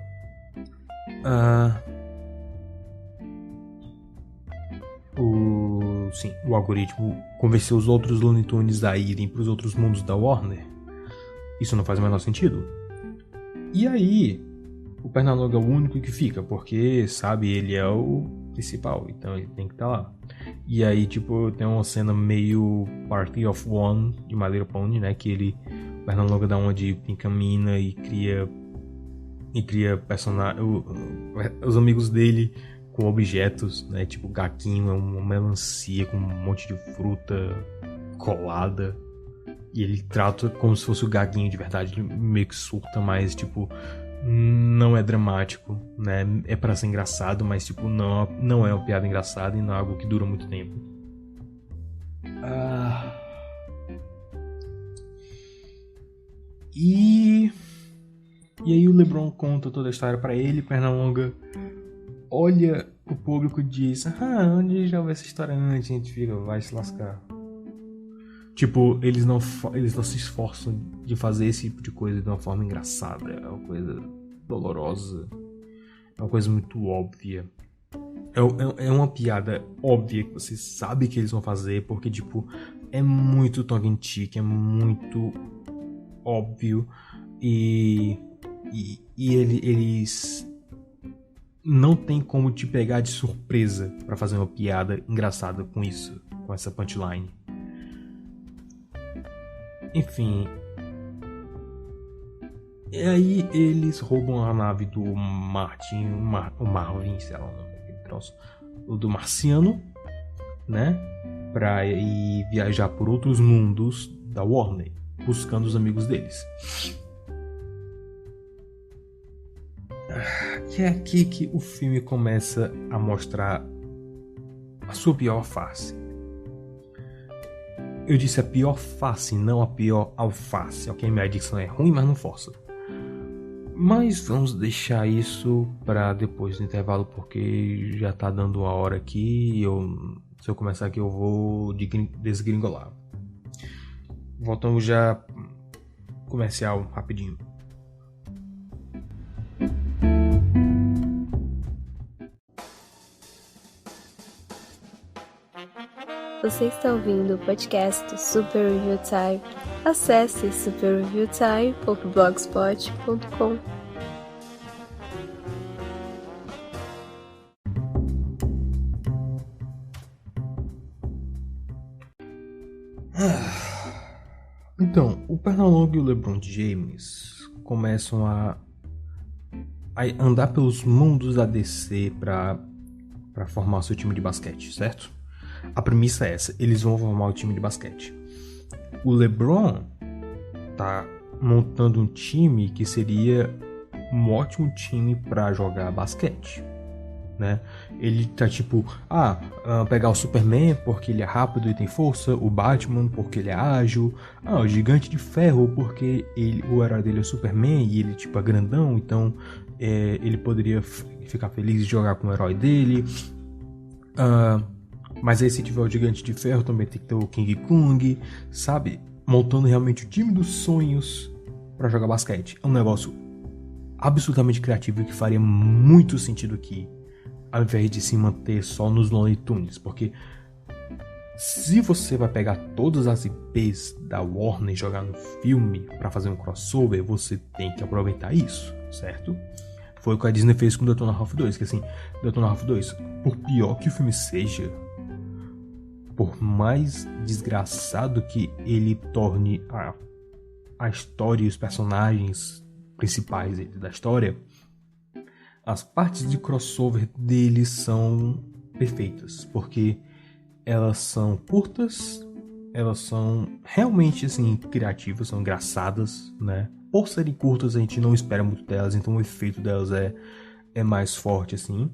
o algoritmo convenceu os outros Looney Tunes a irem pros outros mundos da Warner. Isso não faz o menor sentido. E aí, o Pernalonga é o único que fica, porque, sabe, ele é o principal, então ele tem que estar lá. E aí, tipo, tem uma cena meio Party of One de My Little Pony, né? Que o Pernalonga dá uma de pincamina e cria os amigos dele com objetos, né? Tipo, o gaquinho é uma melancia com um monte de fruta colada. E ele trata como se fosse o gaguinho de verdade. Ele meio que surta, mas, tipo, não é dramático, né? É pra ser engraçado, mas, tipo, não é uma piada engraçada e não é algo que dura muito tempo. E aí o LeBron conta toda a história pra ele. Pernalonga olha pro público e diz: onde já ouviu essa história antes? A gente fica, vai se lascar. Tipo, eles não se esforçam de fazer esse tipo de coisa de uma forma engraçada. É uma coisa dolorosa. É uma coisa muito óbvia. É uma piada óbvia que você sabe que eles vão fazer, porque, tipo, é muito tongue-in-cheek, é muito óbvio. E eles não tem como te pegar de surpresa pra fazer uma piada engraçada com isso, com essa punchline. Enfim. E aí eles roubam a nave do Martin, o Marvin, sei lá o nome daquele troço, o do Marciano, né? Pra ir viajar por outros mundos da Warner, buscando os amigos deles. E é aqui que o filme começa a mostrar a sua pior face. Eu disse a pior face, não a pior alface. Ok, minha dicção é ruim, mas não força. Mas vamos deixar isso para depois do intervalo, porque já tá dando uma hora aqui e se eu começar aqui eu vou desgringolar. Voltamos já comercial rapidinho. Você está ouvindo o podcast do Super Review Time. Acesse superreviewtime.blogspot.com. Então, o Pernalonga e o LeBron James começam a andar pelos mundos da DC para formar seu time de basquete, certo? A premissa é essa, eles vão formar o time de basquete. O LeBron tá montando um time que seria um ótimo time para jogar basquete, né? Ele tá tipo, pegar o Superman porque ele é rápido e tem força, o Batman porque ele é ágil, o Gigante de Ferro porque o herói dele é o Superman e ele tipo é grandão, então ele poderia ficar feliz de jogar com o herói dele. Mas aí se tiver o Gigante de Ferro também tem que ter o King Kong, sabe? Montando realmente o time dos sonhos pra jogar basquete. É um negócio absolutamente criativo e que faria muito sentido aqui, ao invés de se manter só nos Looney Tunes. Porque se você vai pegar todas as IPs da Warner e jogar no filme pra fazer um crossover, você tem que aproveitar isso, certo? Foi o que a Disney fez com Detona Ralph 2, que assim, Detona Ralph 2, por pior que o filme seja, por mais desgraçado que ele torne a história e os personagens principais da história, as partes de crossover deles são perfeitas, porque elas são curtas, elas são realmente assim criativas, são engraçadas, né? Por serem curtas a gente não espera muito delas, então o efeito delas é mais forte assim.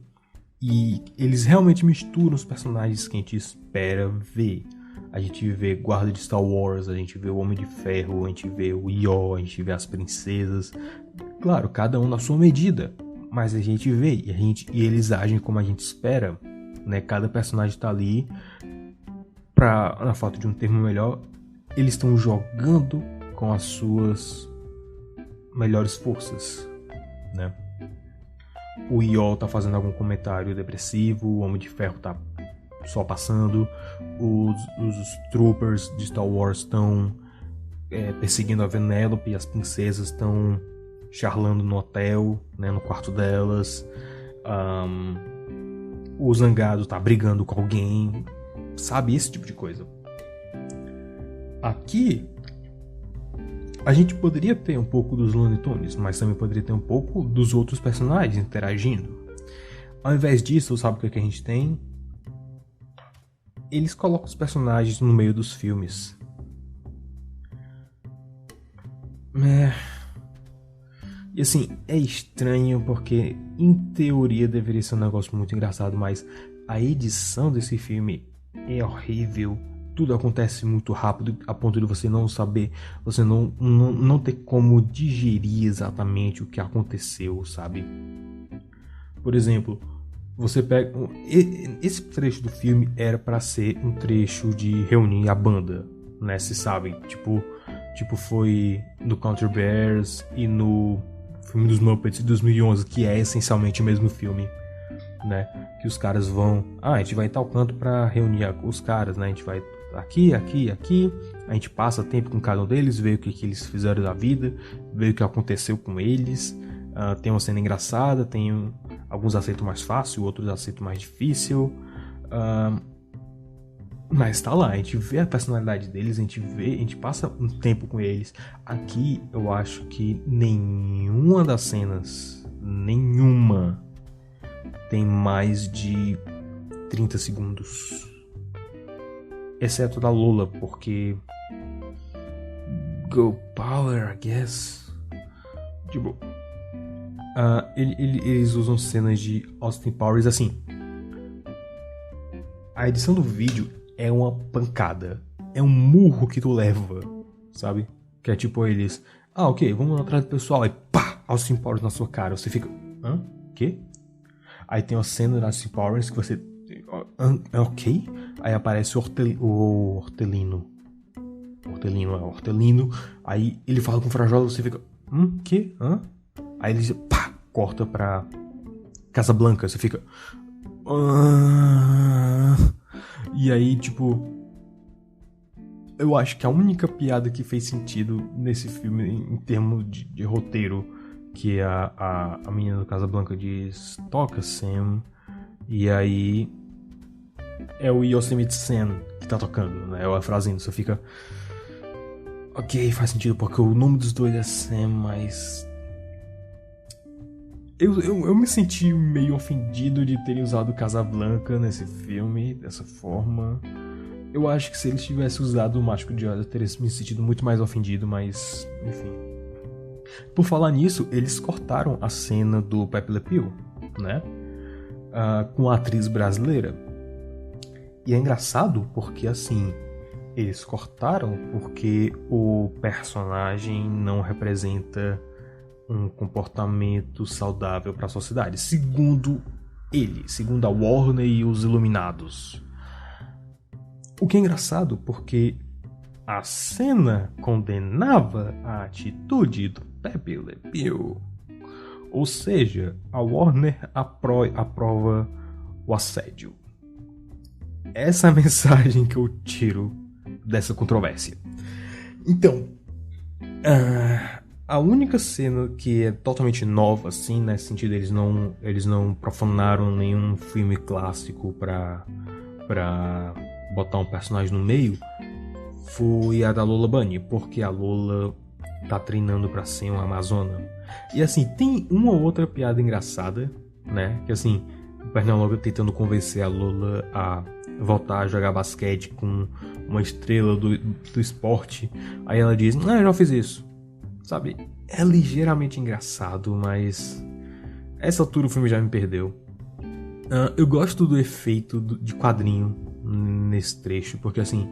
E eles realmente misturam os personagens que a gente espera ver. A gente vê guarda de Star Wars, a gente vê o Homem de Ferro, a gente vê o Yor, a gente vê as princesas. Claro, cada um na sua medida, mas a gente vê e eles agem como a gente espera. né? Cada personagem tá ali pra, na falta de um termo melhor, eles estão jogando com as suas melhores forças, né? O Yol tá fazendo algum comentário depressivo, o Homem de Ferro tá só passando, os troopers de Star Wars estão perseguindo a Vanellope, as princesas estão charlando no hotel, né, no quarto delas, o Zangado tá brigando com alguém, sabe, esse tipo de coisa. Aqui a gente poderia ter um pouco dos Looney Tunes, mas também poderia ter um pouco dos outros personagens interagindo. Ao invés disso, sabe o que a gente tem? Eles colocam os personagens no meio dos filmes. E assim, é estranho porque em teoria deveria ser um negócio muito engraçado, mas a edição desse filme é horrível. Tudo acontece muito rápido a ponto de você não saber, você não ter como digerir exatamente o que aconteceu, sabe? Por exemplo, você pega... Esse trecho do filme era pra ser um trecho de reunir a banda, né? Vocês sabem, tipo foi no Country Bears e no filme dos Muppets de 2011, que é essencialmente o mesmo filme, né? Que os caras vão... a gente vai em tal canto pra reunir os caras, né? A gente vai... aqui, a gente passa tempo com cada um deles, vê o que eles fizeram da vida, vê o que aconteceu com eles, tem uma cena engraçada, tem alguns aceitam mais fácil, outros aceitam mais difícil, mas tá lá, a gente vê a personalidade deles, a gente passa um tempo com eles. Aqui eu acho que nenhuma das cenas, tem mais de 30 segundos. Exceto da Lola, porque... Go Power, I guess. Tipo... eles usam cenas de Austin Powers assim. A edição do vídeo é uma pancada. É um murro que tu leva, sabe? Que é tipo eles... ok, vamos atrás do pessoal. Aí pá! Austin Powers na sua cara. Você fica... hã? Quê? Aí tem uma cena da Austin Powers que você... ok? Aí aparece o Hortelino. Hortelino. Aí ele fala com Frajola, você fica... que? Hã? Aí ele pá, corta pra Casablanca, você fica... E aí, tipo... eu acho que a única piada que fez sentido nesse filme, em termos de roteiro, que é a menina do Casablanca diz... toca, Sam. E aí... é o Yosemite Sam que tá tocando, né? É a frase você fica... ok, faz sentido, porque o nome dos dois é Sam, mas... Eu me senti meio ofendido de terem usado Casablanca nesse filme, dessa forma. Eu acho que se eles tivessem usado o Mágico de Oz, eu teria me sentido muito mais ofendido, mas... enfim. Por falar nisso, eles cortaram a cena do Pepe Le Pew, né? Com a atriz brasileira. E é engraçado porque, assim, eles cortaram porque o personagem não representa um comportamento saudável para a sociedade, segundo a Warner e os Iluminados. O que é engraçado porque a cena condenava a atitude do Pepe Le Pew. Ou seja, a Warner aprova o assédio. Essa é a mensagem que eu tiro dessa controvérsia. Então, a única cena que é totalmente nova, assim, nesse sentido, eles não profanaram nenhum filme clássico pra botar um personagem no meio, foi a da Lola Bunny, porque a Lola tá treinando pra ser uma amazona. E assim, tem uma ou outra piada engraçada, né? Que assim, o Pernalonga tentando convencer a Lola a voltar a jogar basquete com uma estrela do esporte. Aí ela diz, eu já fiz isso. Sabe? É ligeiramente engraçado, mas a essa altura o filme já me perdeu. Eu gosto do efeito de quadrinho nesse trecho, porque assim,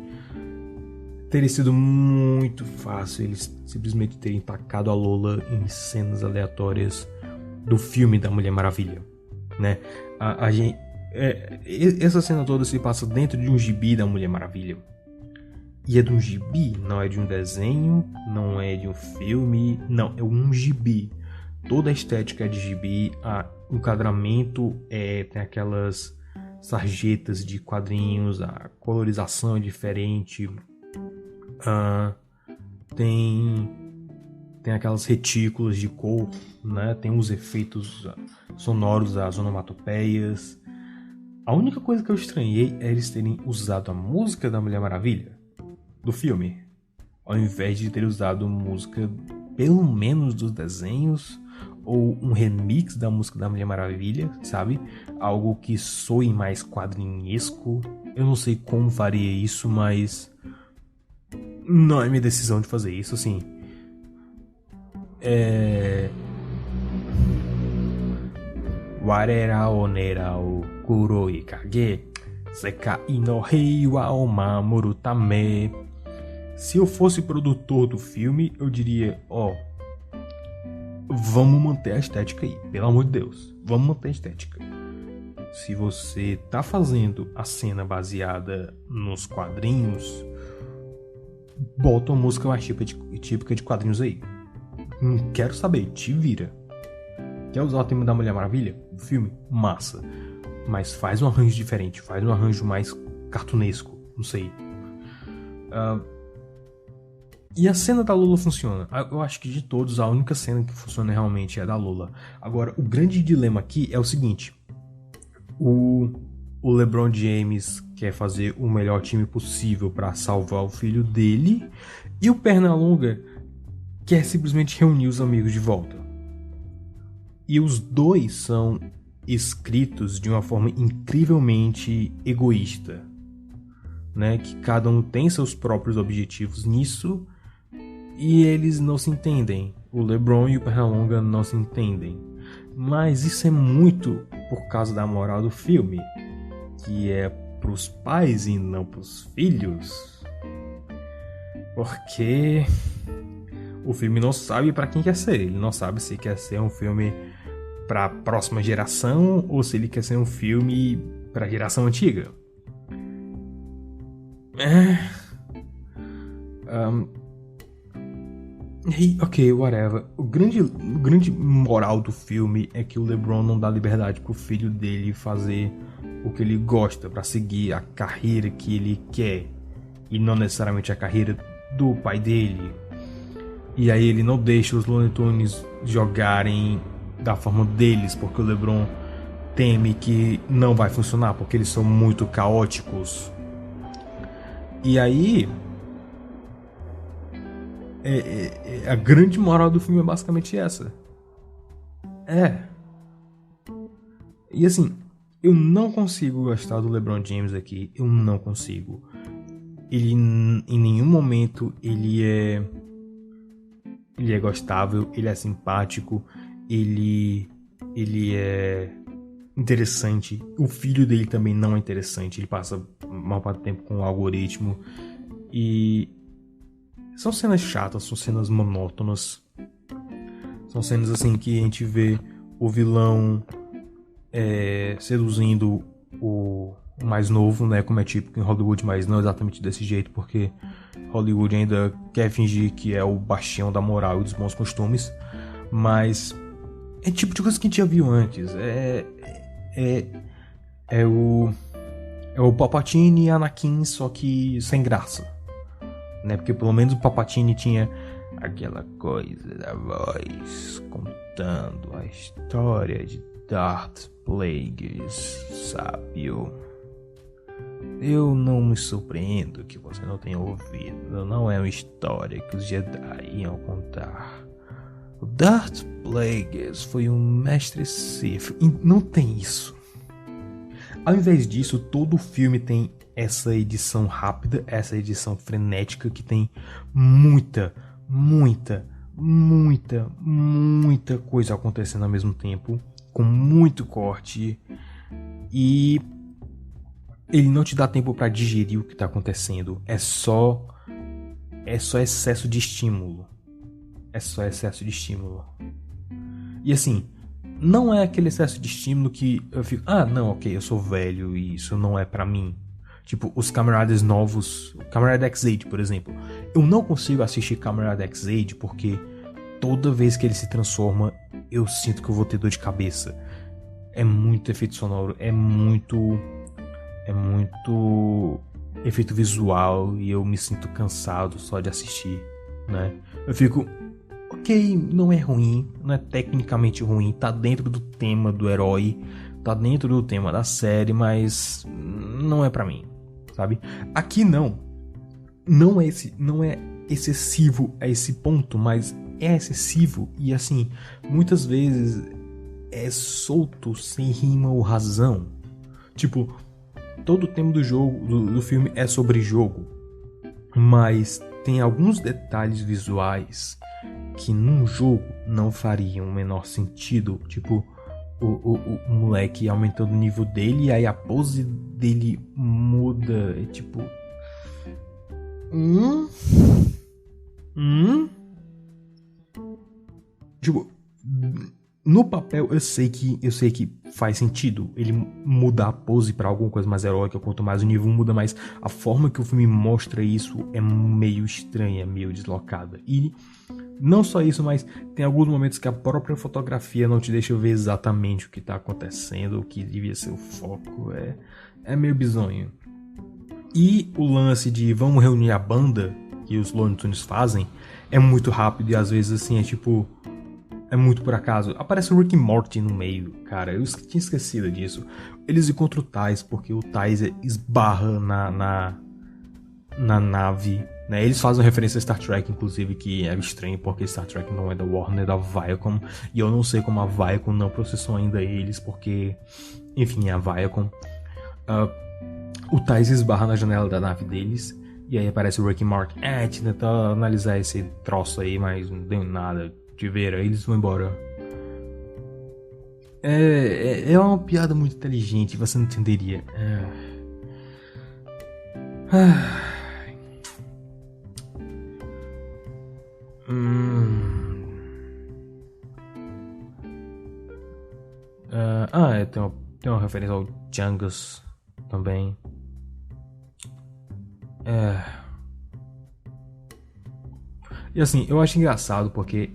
teria sido muito fácil eles simplesmente terem tacado a Lola em cenas aleatórias do filme da Mulher Maravilha, né? Essa cena toda se passa dentro de um gibi da Mulher Maravilha. E é de um gibi, não é de um desenho, não é de um filme, não, é um gibi. Toda a estética é de gibi, o enquadramento tem aquelas sarjetas de quadrinhos, a colorização é diferente, tem aquelas retículas de cor, né? Tem os efeitos sonoros, as onomatopeias. A única coisa que eu estranhei é eles terem usado a música da Mulher Maravilha do filme, ao invés de ter usado música pelo menos dos desenhos, ou um remix da música da Mulher Maravilha, sabe? Algo que soe mais quadrinhesco. Eu não sei como faria isso, mas não é minha decisão de fazer isso, assim. Warera onera o kuroi kage sekai no rei wa o mamoru tame. Se eu fosse produtor do filme, eu diria, vamos manter a estética aí, pelo amor de Deus, vamos manter a estética. Se você tá fazendo a cena baseada nos quadrinhos, bota uma música mais típica de quadrinhos aí. Não quero saber, te vira. Quer usar o tema da Mulher Maravilha? Do filme? Massa. Mas faz um arranjo diferente, faz um arranjo mais cartunesco, não sei. E a cena da Lola funciona. Eu acho que de todos, a única cena que funciona realmente é a da Lola. Agora, o grande dilema aqui é o seguinte. O LeBron James quer fazer o melhor time possível para salvar o filho dele. E o Pernalonga quer simplesmente reunir os amigos de volta. E os dois são escritos de uma forma incrivelmente egoísta, né? Que cada um tem seus próprios objetivos nisso e eles não se entendem. O LeBron e o Pernalonga não se entendem. Mas isso é muito por causa da moral do filme, que é pros pais e não pros filhos. Porque o filme não sabe para quem quer ser. Ele não sabe se quer ser um filme para a próxima geração ou se ele quer ser um filme para a geração antiga. Ok, whatever. O grande moral do filme é que o LeBron não dá liberdade pro filho dele fazer o que ele gosta, para seguir a carreira que ele quer e não necessariamente a carreira do pai dele. E aí ele não deixa os Looney Tunes jogarem da forma deles, porque o LeBron teme que não vai funcionar, porque eles são muito caóticos. E aí a grande moral do filme é basicamente essa. E assim, eu não consigo gostar do LeBron James aqui. Eu não consigo. Ele, em nenhum momento, ele é gostável, ele é simpático, ele é interessante. O filho dele também não é interessante. Ele passa mal para tempo com o algoritmo. E são cenas chatas, são cenas monótonas. São cenas assim que a gente vê o vilão seduzindo o mais novo, né? Como é típico em Hollywood, mas não exatamente desse jeito, porque Hollywood ainda quer fingir que é o bastião da moral e dos bons costumes. Mas é tipo de coisa que a gente já viu antes. É o Palpatine e Anakin, só que sem graça, né? Porque pelo menos o Palpatine tinha aquela coisa da voz contando a história de Darth Plagueis, sábio. Eu não me surpreendo que você não tenha ouvido. Não é uma história que os Jedi iam contar. O Darth Plagueis foi um mestre Sith. E não tem isso. Ao invés disso, todo o filme tem essa edição rápida, essa edição frenética que tem muita coisa acontecendo ao mesmo tempo, com muito corte, e ele não te dá tempo para digerir o que está acontecendo. É só excesso de estímulo. E assim, não é aquele excesso de estímulo que eu fico, não, ok, eu sou velho e isso não é pra mim. Tipo, os camaradas novos, o Camarada X-Aid, por exemplo. Eu não consigo assistir Camarada X-Aid porque toda vez que ele se transforma, eu sinto que eu vou ter dor de cabeça. É muito efeito sonoro, é muito efeito visual e eu me sinto cansado só de assistir, né? Eu fico, ok, não é ruim, não é tecnicamente ruim, tá dentro do tema do herói, tá dentro do tema da série, mas não é pra mim, sabe? Aqui não é excessivo a esse ponto, mas é excessivo e assim, muitas vezes é solto, sem rima ou razão. Tipo, todo o tema do jogo, do filme é sobre jogo, mas tem alguns detalhes visuais que num jogo não fariam o menor sentido. Tipo, o moleque aumentando o nível dele e aí a pose dele muda. É tipo... Tipo, no papel eu sei que faz sentido ele mudar a pose pra alguma coisa mais heróica, quanto mais o nível muda, mas a forma que o filme mostra isso é meio estranha, meio deslocada. E não só isso, mas tem alguns momentos que a própria fotografia não te deixa ver exatamente o que tá acontecendo, o que devia ser o foco. É meio bizonho. E o lance de vamos reunir a banda que os Looney Tunes fazem é muito rápido e às vezes assim é tipo... É muito por acaso. Aparece o Rick e Morty no meio, cara. Eu tinha esquecido disso. Eles encontram o Tais, porque o Tais esbarra na nave, né? Eles fazem referência a Star Trek, inclusive, que é estranho, porque Star Trek não é da Warner, é da Viacom. E eu não sei como a Viacom não processou ainda eles, porque... Enfim, é a Viacom. O Tais esbarra na janela da nave deles. E aí aparece o Rick e Morty. Tentou analisar esse troço aí, mas não deu nada de ver, aí eles vão embora. É uma piada muito inteligente, você não entenderia. Tem uma referência ao Chungus também. E assim, eu acho engraçado porque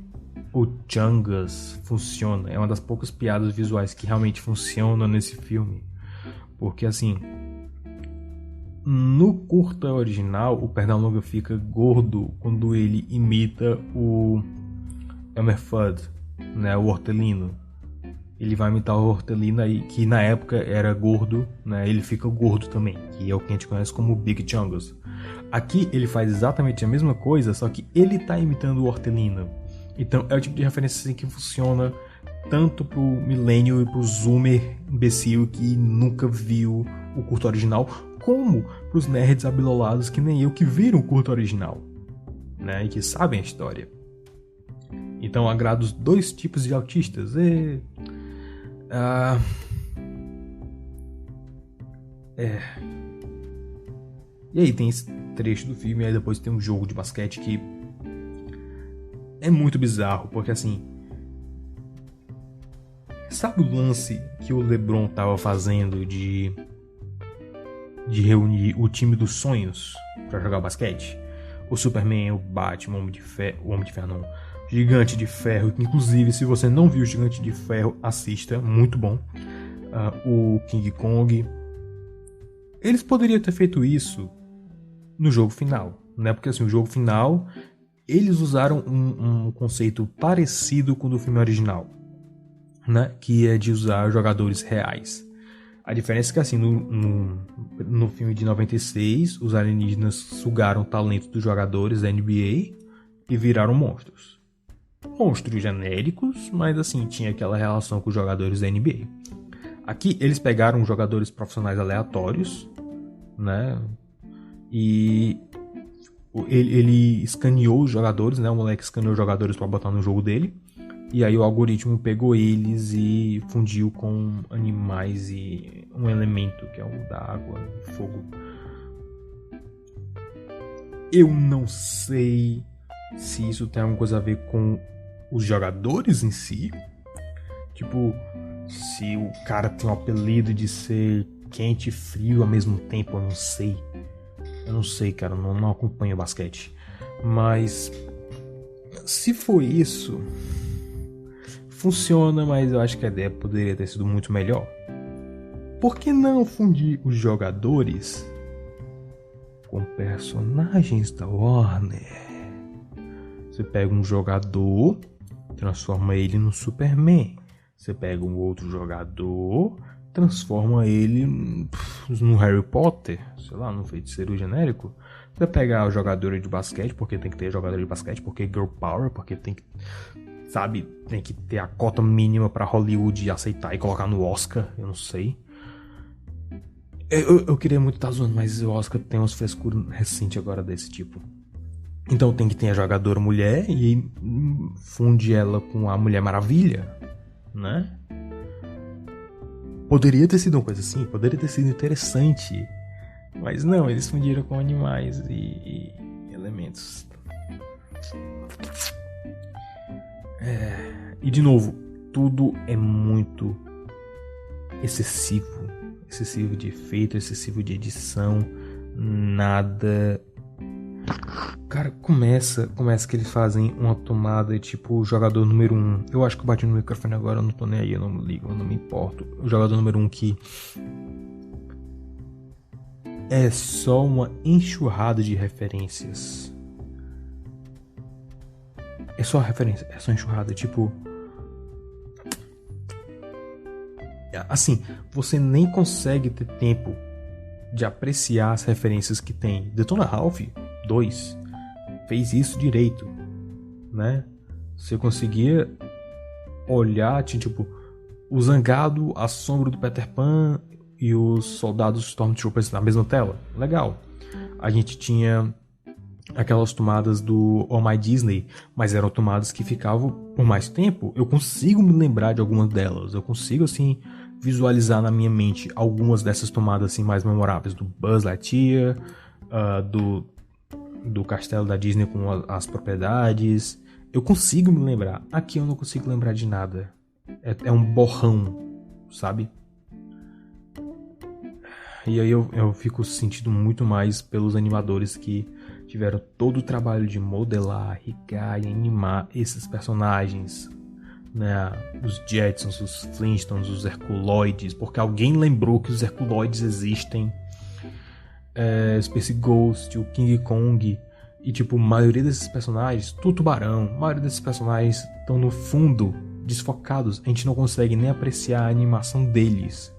o Chungus funciona, é uma das poucas piadas visuais que realmente funcionam nesse filme. Porque assim, no curta original, o Pernalonga fica gordo quando ele imita o Elmer Fudd, né, o Hortelino. Ele vai imitar o Hortelino aí, que na época era gordo, né, ele fica gordo também, que é o que a gente conhece como Big Chungus. Aqui ele faz exatamente a mesma coisa, só que ele tá imitando o Hortelino. Então é o tipo de referência assim, que funciona tanto pro millennial e pro zoomer imbecil que nunca viu o curto original, como pros nerds abilolados que nem eu que viram o curto original, né, e que sabem a história. Então agrada os dois tipos de autistas. E aí tem esse trecho do filme, e aí depois tem um jogo de basquete que é muito bizarro, porque assim, sabe o lance que o LeBron tava fazendo de reunir o time dos sonhos pra jogar basquete? O Superman, o Batman, o Homem de Ferro não, o Gigante de Ferro, que inclusive se você não viu o Gigante de Ferro, assista, muito bom. O King Kong. Eles poderiam ter feito isso no jogo final, né? Porque assim, o jogo final, eles usaram um conceito parecido com o do filme original, né? Que é de usar jogadores reais. A diferença é que assim, no filme de 96, os alienígenas sugaram o talento dos jogadores da NBA e viraram monstros. Monstros genéricos, mas assim, tinha aquela relação com os jogadores da NBA. Aqui eles pegaram jogadores profissionais aleatórios, né? E ele escaneou os jogadores, né? O moleque escaneou os jogadores para botar no jogo dele. E aí o algoritmo pegou eles e fundiu com animais e um elemento que é o da água e fogo. Eu não sei se isso tem alguma coisa a ver com os jogadores em si. Tipo, se o cara tem o apelido de ser quente e frio ao mesmo tempo, eu não sei. Eu não sei, cara, não acompanho basquete. Mas se for isso, funciona, mas eu acho que a ideia poderia ter sido muito melhor. Por que não fundir os jogadores com personagens da Warner? Você pega um jogador, transforma ele no Superman. Você pega um outro jogador, transforma ele no Harry Potter, sei lá, no feiticeiro genérico. Você pega o jogador de basquete, porque tem que ter jogador de basquete, porque Girl Power, porque tem que, sabe, tem que ter a cota mínima pra Hollywood aceitar e colocar no Oscar, eu não sei. Eu queria muito estar zoando, mas o Oscar tem uns frescuros recentes agora desse tipo. Então tem que ter a jogadora mulher e funde ela com a Mulher Maravilha, né? Poderia ter sido uma coisa assim, poderia ter sido interessante. Mas não, eles fundiram com animais e elementos. E de novo, tudo é muito excessivo. Excessivo de efeito, excessivo de edição. Nada. Cara, começa que eles fazem uma tomada tipo jogador número 1. Eu acho que eu bati no microfone agora, eu não tô nem aí, eu não me ligo, eu não me importo. O jogador número 1 que é só uma enxurrada de referências. É só referência, é só enxurrada, tipo... Assim, você nem consegue ter tempo de apreciar as referências que tem. Detona Ralph 2 fez isso direito, né? Você conseguia olhar, tipo, o Zangado, a sombra do Peter Pan e os soldados Stormtroopers na mesma tela. Legal. A gente tinha aquelas tomadas do Oh My Disney, mas eram tomadas que ficavam por mais tempo. Eu consigo me lembrar de algumas delas. Eu consigo, assim, visualizar na minha mente algumas dessas tomadas assim mais memoráveis, do Buzz Lightyear, do castelo da Disney com as propriedades. Eu consigo me lembrar. Aqui eu não consigo lembrar de nada. É um borrão, sabe? E aí eu fico sentindo muito mais pelos animadores que tiveram todo o trabalho de modelar, rigar e animar esses personagens, né? Os Jetsons, os Flintstones, os Herculoides, porque alguém lembrou que os Herculoides existem, Space Ghost, o King Kong, e tipo, a maioria desses personagens, o Tubarão, a maioria desses personagens estão no fundo, desfocados, a gente não consegue nem apreciar a animação deles.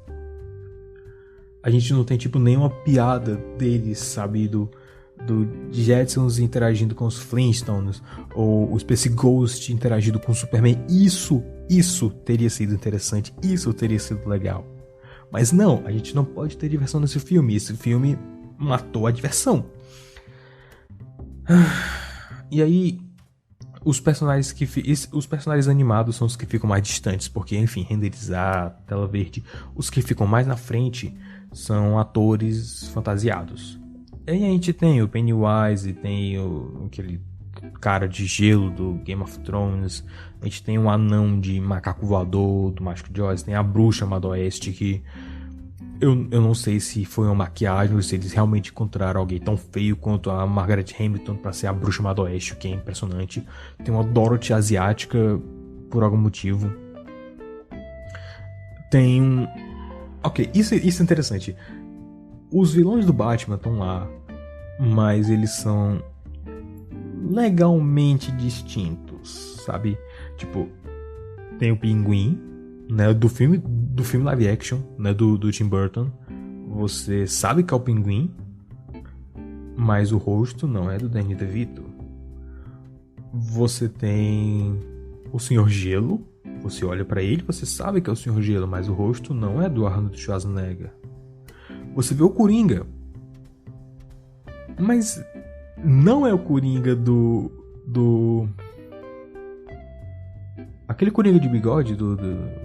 A gente não tem tipo nenhuma piada deles, sabe, do Jetsons interagindo com os Flintstones, ou o Space Ghost interagindo com o Superman. Isso teria sido interessante, isso teria sido legal. Mas não, a gente não pode ter diversão nesse filme. Esse filme matou a diversão. E aí, os personagens animados são os que ficam mais distantes, porque, enfim, renderizar, tela verde. Os que ficam mais na frente são atores fantasiados. E aí a gente tem o Pennywise, tem aquele cara de gelo do Game of Thrones, a gente tem o anão de macaco voador do Mágico de Oz, tem a bruxa Madoeste, que eu não sei se foi uma maquiagem ou se eles realmente encontraram alguém tão feio quanto a Margaret Hamilton pra ser a bruxa Madoeste, o que é impressionante. Tem uma Dorothy asiática por algum motivo. Tem um... Ok, isso é interessante. Os vilões do Batman estão lá, mas eles são legalmente distintos, sabe? Tipo, tem o Pinguim, né, do filme live action, né, do Tim Burton. Você sabe que é o Pinguim, mas o rosto não é do Danny DeVito. Você tem o Senhor Gelo. Você olha pra ele, você sabe que é o Senhor Gelo, mas o rosto não é do Arnold Schwarzenegger. Você vê o Coringa, mas não é o Coringa do aquele Coringa de bigode do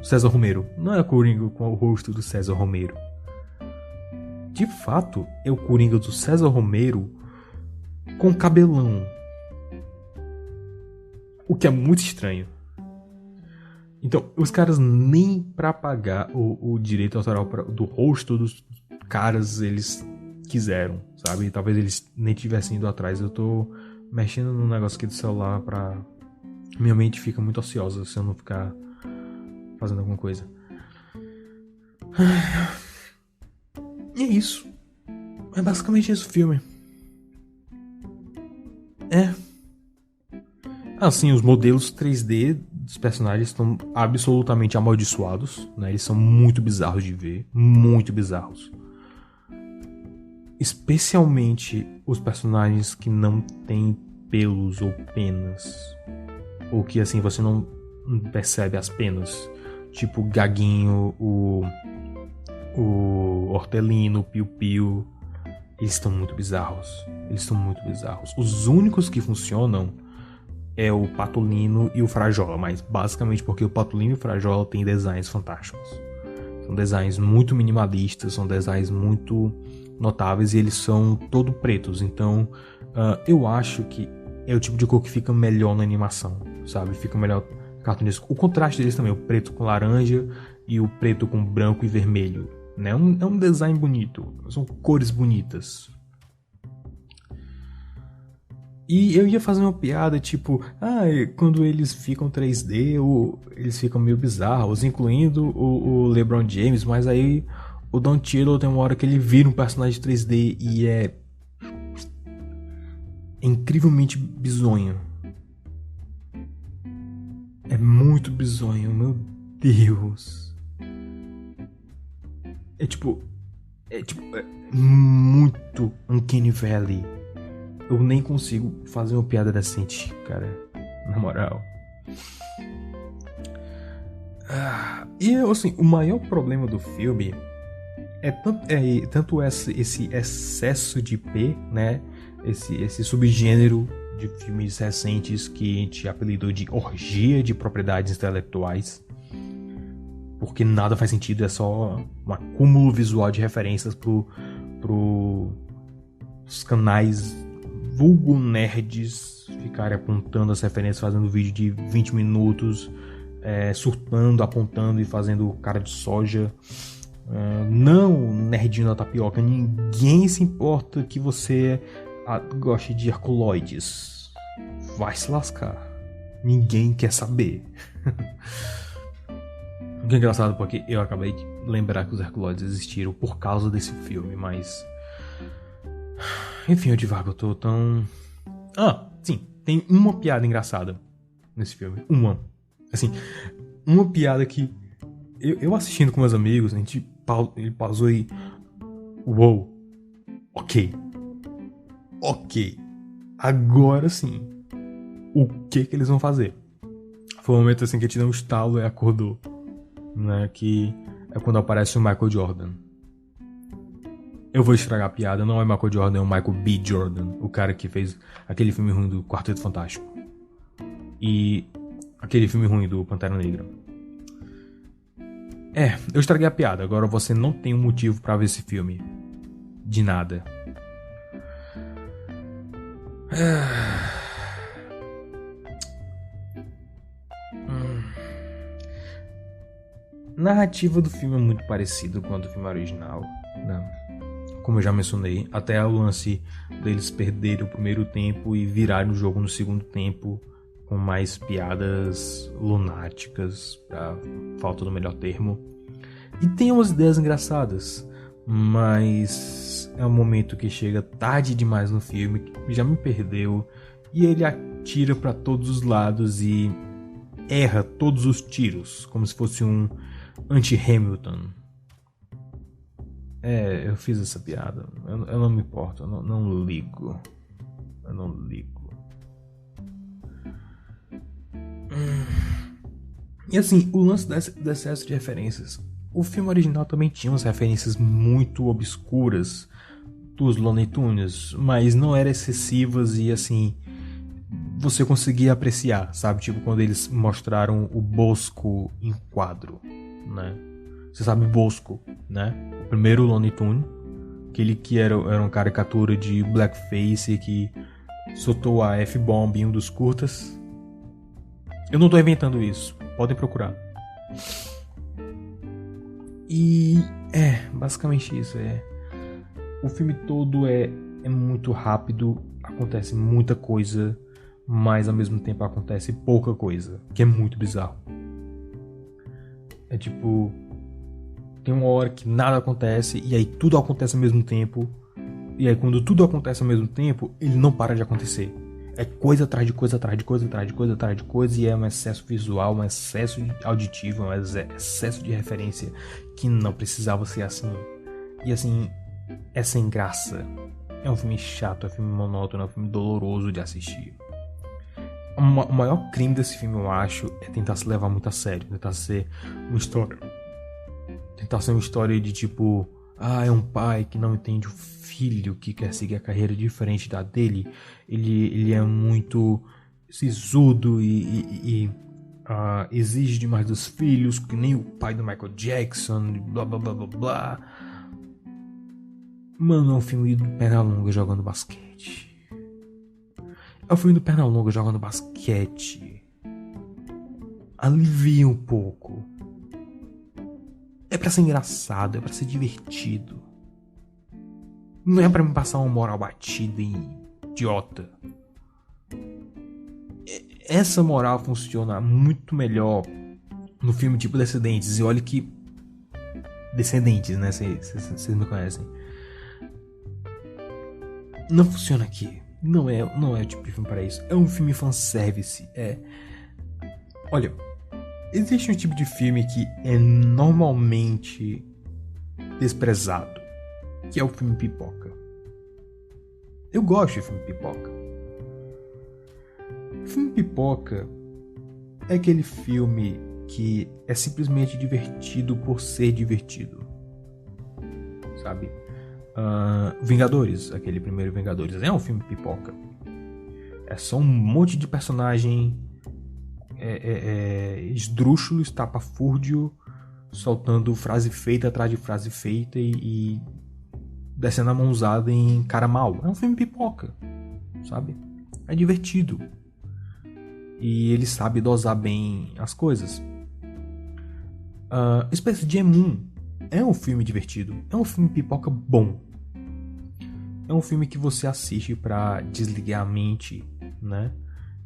César Romero. Não é o Coringa com o rosto do César Romero. De fato, é o Coringa do César Romero com cabelão. O que é muito estranho. Então, os caras nem pra pagar o direito autoral do rosto dos caras, eles quiseram, sabe? Talvez eles nem tivessem ido atrás. Eu tô mexendo no negócio aqui do celular pra... Minha mente fica muito ociosa se eu não ficar fazendo alguma coisa. E é isso. É basicamente isso o filme. Assim, os modelos 3D dos personagens estão absolutamente amaldiçoados, né? Eles são muito bizarros de ver. Muito bizarros. Especialmente os personagens que não têm pelos ou penas. Ou que, assim, você não percebe as penas. Tipo o Gaguinho, o Hortelino, o Piu Piu. Eles estão muito bizarros. Os únicos que funcionam é o Patolino e o Frajola, mas basicamente porque o Patolino e o Frajola têm designs fantásticos. São designs muito minimalistas, são designs muito notáveis e eles são todo pretos. Então eu acho que é o tipo de cor que fica melhor na animação, sabe? Fica melhor cartunesco. O contraste deles também, o preto com laranja e o preto com branco e vermelho, né? É um design bonito, são cores bonitas. E eu ia fazer uma piada, tipo, quando eles ficam 3D, eles ficam meio bizarros, incluindo o LeBron James, mas aí o Don Cheadle tem uma hora que ele vira um personagem 3D e é incrivelmente bizonho. É muito bizonho, meu Deus. É muito Uncanny Valley. Eu nem consigo fazer uma piada decente, cara. Na moral. E assim, o maior problema do filme é tanto esse excesso de P, né? Esse subgênero de filmes recentes que a gente apelidou de orgia de propriedades intelectuais. Porque nada faz sentido, é só um acúmulo visual de referências pros canais vulgo nerds ficarem apontando as referências, fazendo vídeo de 20 minutos, surtando, apontando e fazendo cara de soja. Não, nerdinho da tapioca, ninguém se importa que você goste de herculoides. Vai se lascar. Ninguém quer saber. O que é engraçado porque eu acabei de lembrar que os herculoides existiram por causa desse filme, mas... Enfim, eu divago, eu tô tão... Sim, tem uma piada engraçada nesse filme. Uma piada que eu assistindo com meus amigos, ele pausou e... Uou, ok, agora sim, o que eles vão fazer? Foi um momento assim que a gente deu um estalo e acordou, né? Que é quando aparece o Michael Jordan. Eu vou estragar a piada, não é Michael Jordan, é o Michael B. Jordan, o cara que fez aquele filme ruim do Quarteto Fantástico e aquele filme ruim do Pantera Negra. Eu estraguei a piada, agora você não tem um motivo pra ver esse filme. De nada. Narrativa do filme é muito parecida com a do filme original, né? Como eu já mencionei, até o lance deles perderem o primeiro tempo e virarem o jogo no segundo tempo com mais piadas lunáticas, pra falta do melhor termo. E tem umas ideias engraçadas, mas é um momento que chega tarde demais no filme, que já me perdeu, e ele atira pra todos os lados e erra todos os tiros, como se fosse um anti-Hamilton. Eu fiz essa piada. Eu não me importo. Eu não ligo. Eu não ligo. E assim, o lance do excesso de referências. O filme original também tinha umas referências muito obscuras dos Looney Tunes, mas não eram excessivas e assim, você conseguia apreciar, sabe? Tipo quando eles mostraram o Bosco em quadro, né? Você sabe Bosco, né? O primeiro Looney Tunes, aquele que era uma caricatura de blackface que soltou a F-bomb em um dos curtas. Eu não tô inventando isso, podem procurar. E basicamente isso. O filme todo é muito rápido, acontece muita coisa, mas ao mesmo tempo acontece pouca coisa, que é muito bizarro. É tipo, tem uma hora que nada acontece e aí tudo acontece ao mesmo tempo. E aí quando tudo acontece ao mesmo tempo, ele não para de acontecer. É coisa atrás de coisa, atrás de coisa, atrás de coisa, atrás de coisa. E é um excesso visual, um excesso auditivo, um excesso de referência que não precisava ser assim. E assim, é sem graça. É um filme chato, é um filme monótono, é um filme doloroso de assistir. O maior crime desse filme, eu acho, é tentar se levar muito a sério. Tentar ser uma história de tipo... é um pai que não entende o filho que quer seguir a carreira diferente da dele. Ele é muito sisudo e exige demais dos filhos, que nem o pai do Michael Jackson, blá blá blá blá blá. Mano, é um filme do Pernalonga jogando basquete. É um filme do Pernalonga jogando basquete. Alivia um pouco. É pra ser engraçado, é pra ser divertido. Não é pra me passar uma moral batida e idiota. Essa moral funciona muito melhor no filme tipo Descendentes. E olha que... Descendentes, né? Vocês me conhecem. Não funciona aqui. Não é o tipo de filme para isso. É um filme fanservice. Olha... Existe um tipo de filme que é normalmente desprezado, que é o filme pipoca. Eu gosto de filme pipoca. Filme pipoca é aquele filme que é simplesmente divertido por ser divertido. Sabe? Vingadores, aquele primeiro Vingadores, é um filme pipoca. É só um monte de personagem... esdrúxulo, estapafúrdio, soltando frase feita atrás de frase feita e descendo a mãozada em cara mal. É um filme pipoca, sabe? É divertido. E ele sabe dosar bem as coisas. Space Jam 1 é um filme divertido. É um filme pipoca bom. É um filme que você assiste pra desligar a mente, né?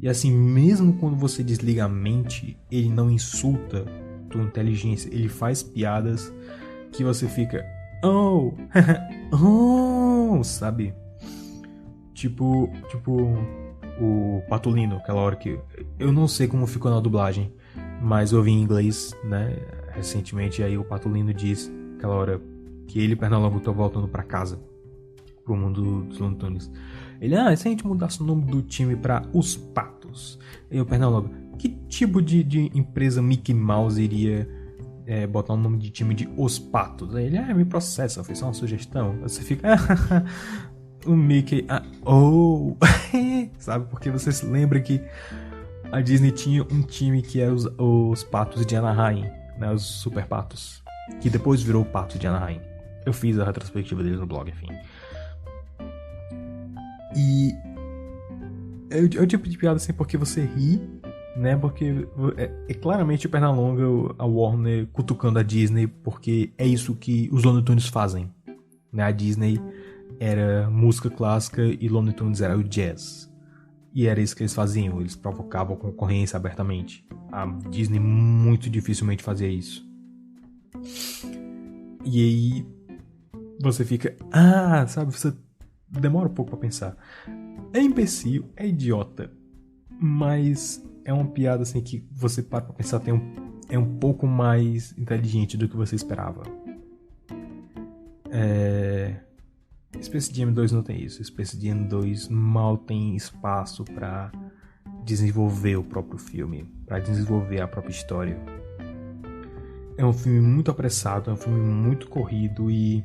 E assim, mesmo quando você desliga a mente, ele não insulta tua inteligência. Ele faz piadas que você fica... Oh! Oh! Sabe? Tipo o Patolino, aquela hora que... Eu não sei como ficou na dublagem, mas eu ouvi em inglês, né? Recentemente, aí o Patolino diz, aquela hora, que ele e Pernalonga estão voltando pra casa. Pro mundo dos Looney Tunes. Ele, e se a gente mudasse o nome do time pra Os Patos? E o Pernalonga, que tipo de empresa Mickey Mouse iria botar o nome de time de Os Patos? Aí ele, me processa, foi só uma sugestão. Aí você fica, o Mickey, sabe? Porque você se lembra que a Disney tinha um time que era os Patos de Anaheim, né? Os Super Patos, que depois virou o Pato de Anaheim. Eu fiz a retrospectiva deles no blog, enfim. E é o tipo de piada assim porque você ri, né? Porque é claramente o Pernalonga, a Warner cutucando a Disney, porque é isso que os Looney Tunes fazem, né? A Disney era música clássica e Looney Tunes era o jazz. E era isso que eles faziam, eles provocavam concorrência abertamente. A Disney muito dificilmente fazia isso. E aí você fica, sabe, você demora um pouco pra pensar. É imbecil, é idiota, mas é uma piada assim que você para pra pensar, é um pouco mais inteligente do que você esperava. Space Jam 2 não tem isso. Space Jam 2 mal tem espaço pra desenvolver o próprio filme, pra desenvolver a própria história. É um filme muito apressado, é um filme muito corrido e...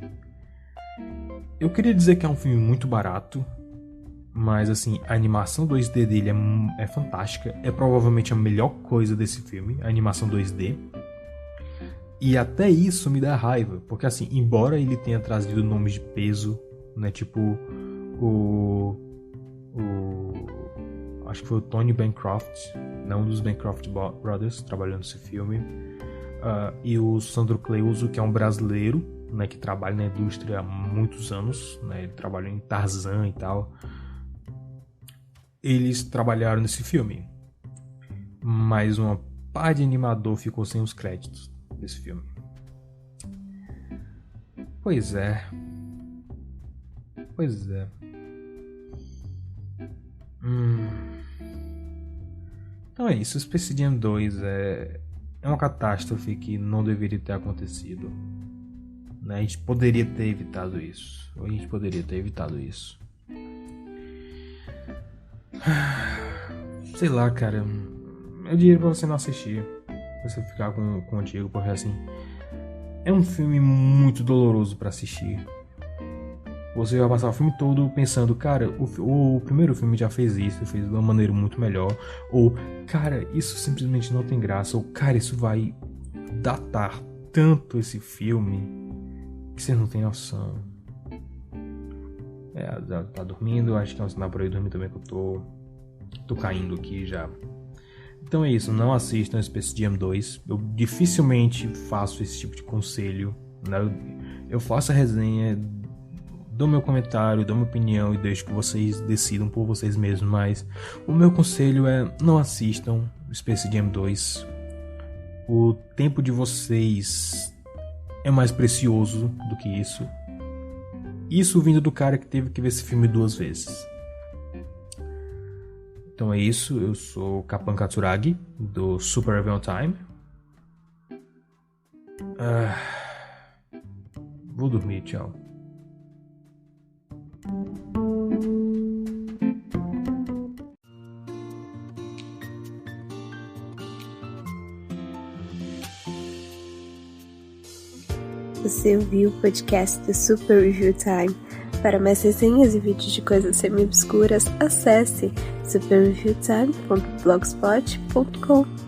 Eu queria dizer que é um filme muito barato, mas assim, a animação 2D dele é fantástica. É provavelmente a melhor coisa desse filme, a animação 2D. E até isso me dá raiva, porque assim, embora ele tenha trazido nomes de peso, né, tipo acho que foi o Tony Bancroft, né, um dos Bancroft Brothers trabalhando nesse filme. e o Sandro Cleuso, que é um brasileiro, né, que trabalha na indústria há muitos anos, né, ele trabalhou em Tarzan e tal. Eles trabalharam nesse filme, mas uma par de animador ficou sem os créditos desse filme. Pois é. Então é isso, Space Jam 2 é uma catástrofe que não deveria ter acontecido. A gente poderia ter evitado isso. Sei lá, cara. Eu diria pra você não assistir. Pra você ficar contigo, porque assim, é um filme muito doloroso pra assistir. Você vai passar o filme todo pensando, cara, o primeiro filme já fez isso, fez de uma maneira muito melhor. Ou, cara, isso simplesmente não tem graça. Ou, cara, isso vai datar tanto esse filme que você não tem noção. Tá dormindo, acho que é um sinal pra eu dormir também, que eu tô caindo aqui já. Então é isso, não assistam Space Jam 2. Eu dificilmente faço esse tipo de conselho, né? Eu faço a resenha, dou meu comentário, dou minha opinião e deixo que vocês decidam por vocês mesmos, mas o meu conselho é não assistam Space Jam 2. O tempo de vocês é mais precioso do que isso. Isso vindo do cara que teve que ver esse filme 2 vezes. Então é isso, eu sou Kapan Katsuragi, do Super Review on Time. Vou dormir, tchau. Você ouviu o podcast do Super Review Time. Para mais resenhas e vídeos de coisas semi-obscuras, acesse superreviewtime.blogspot.com.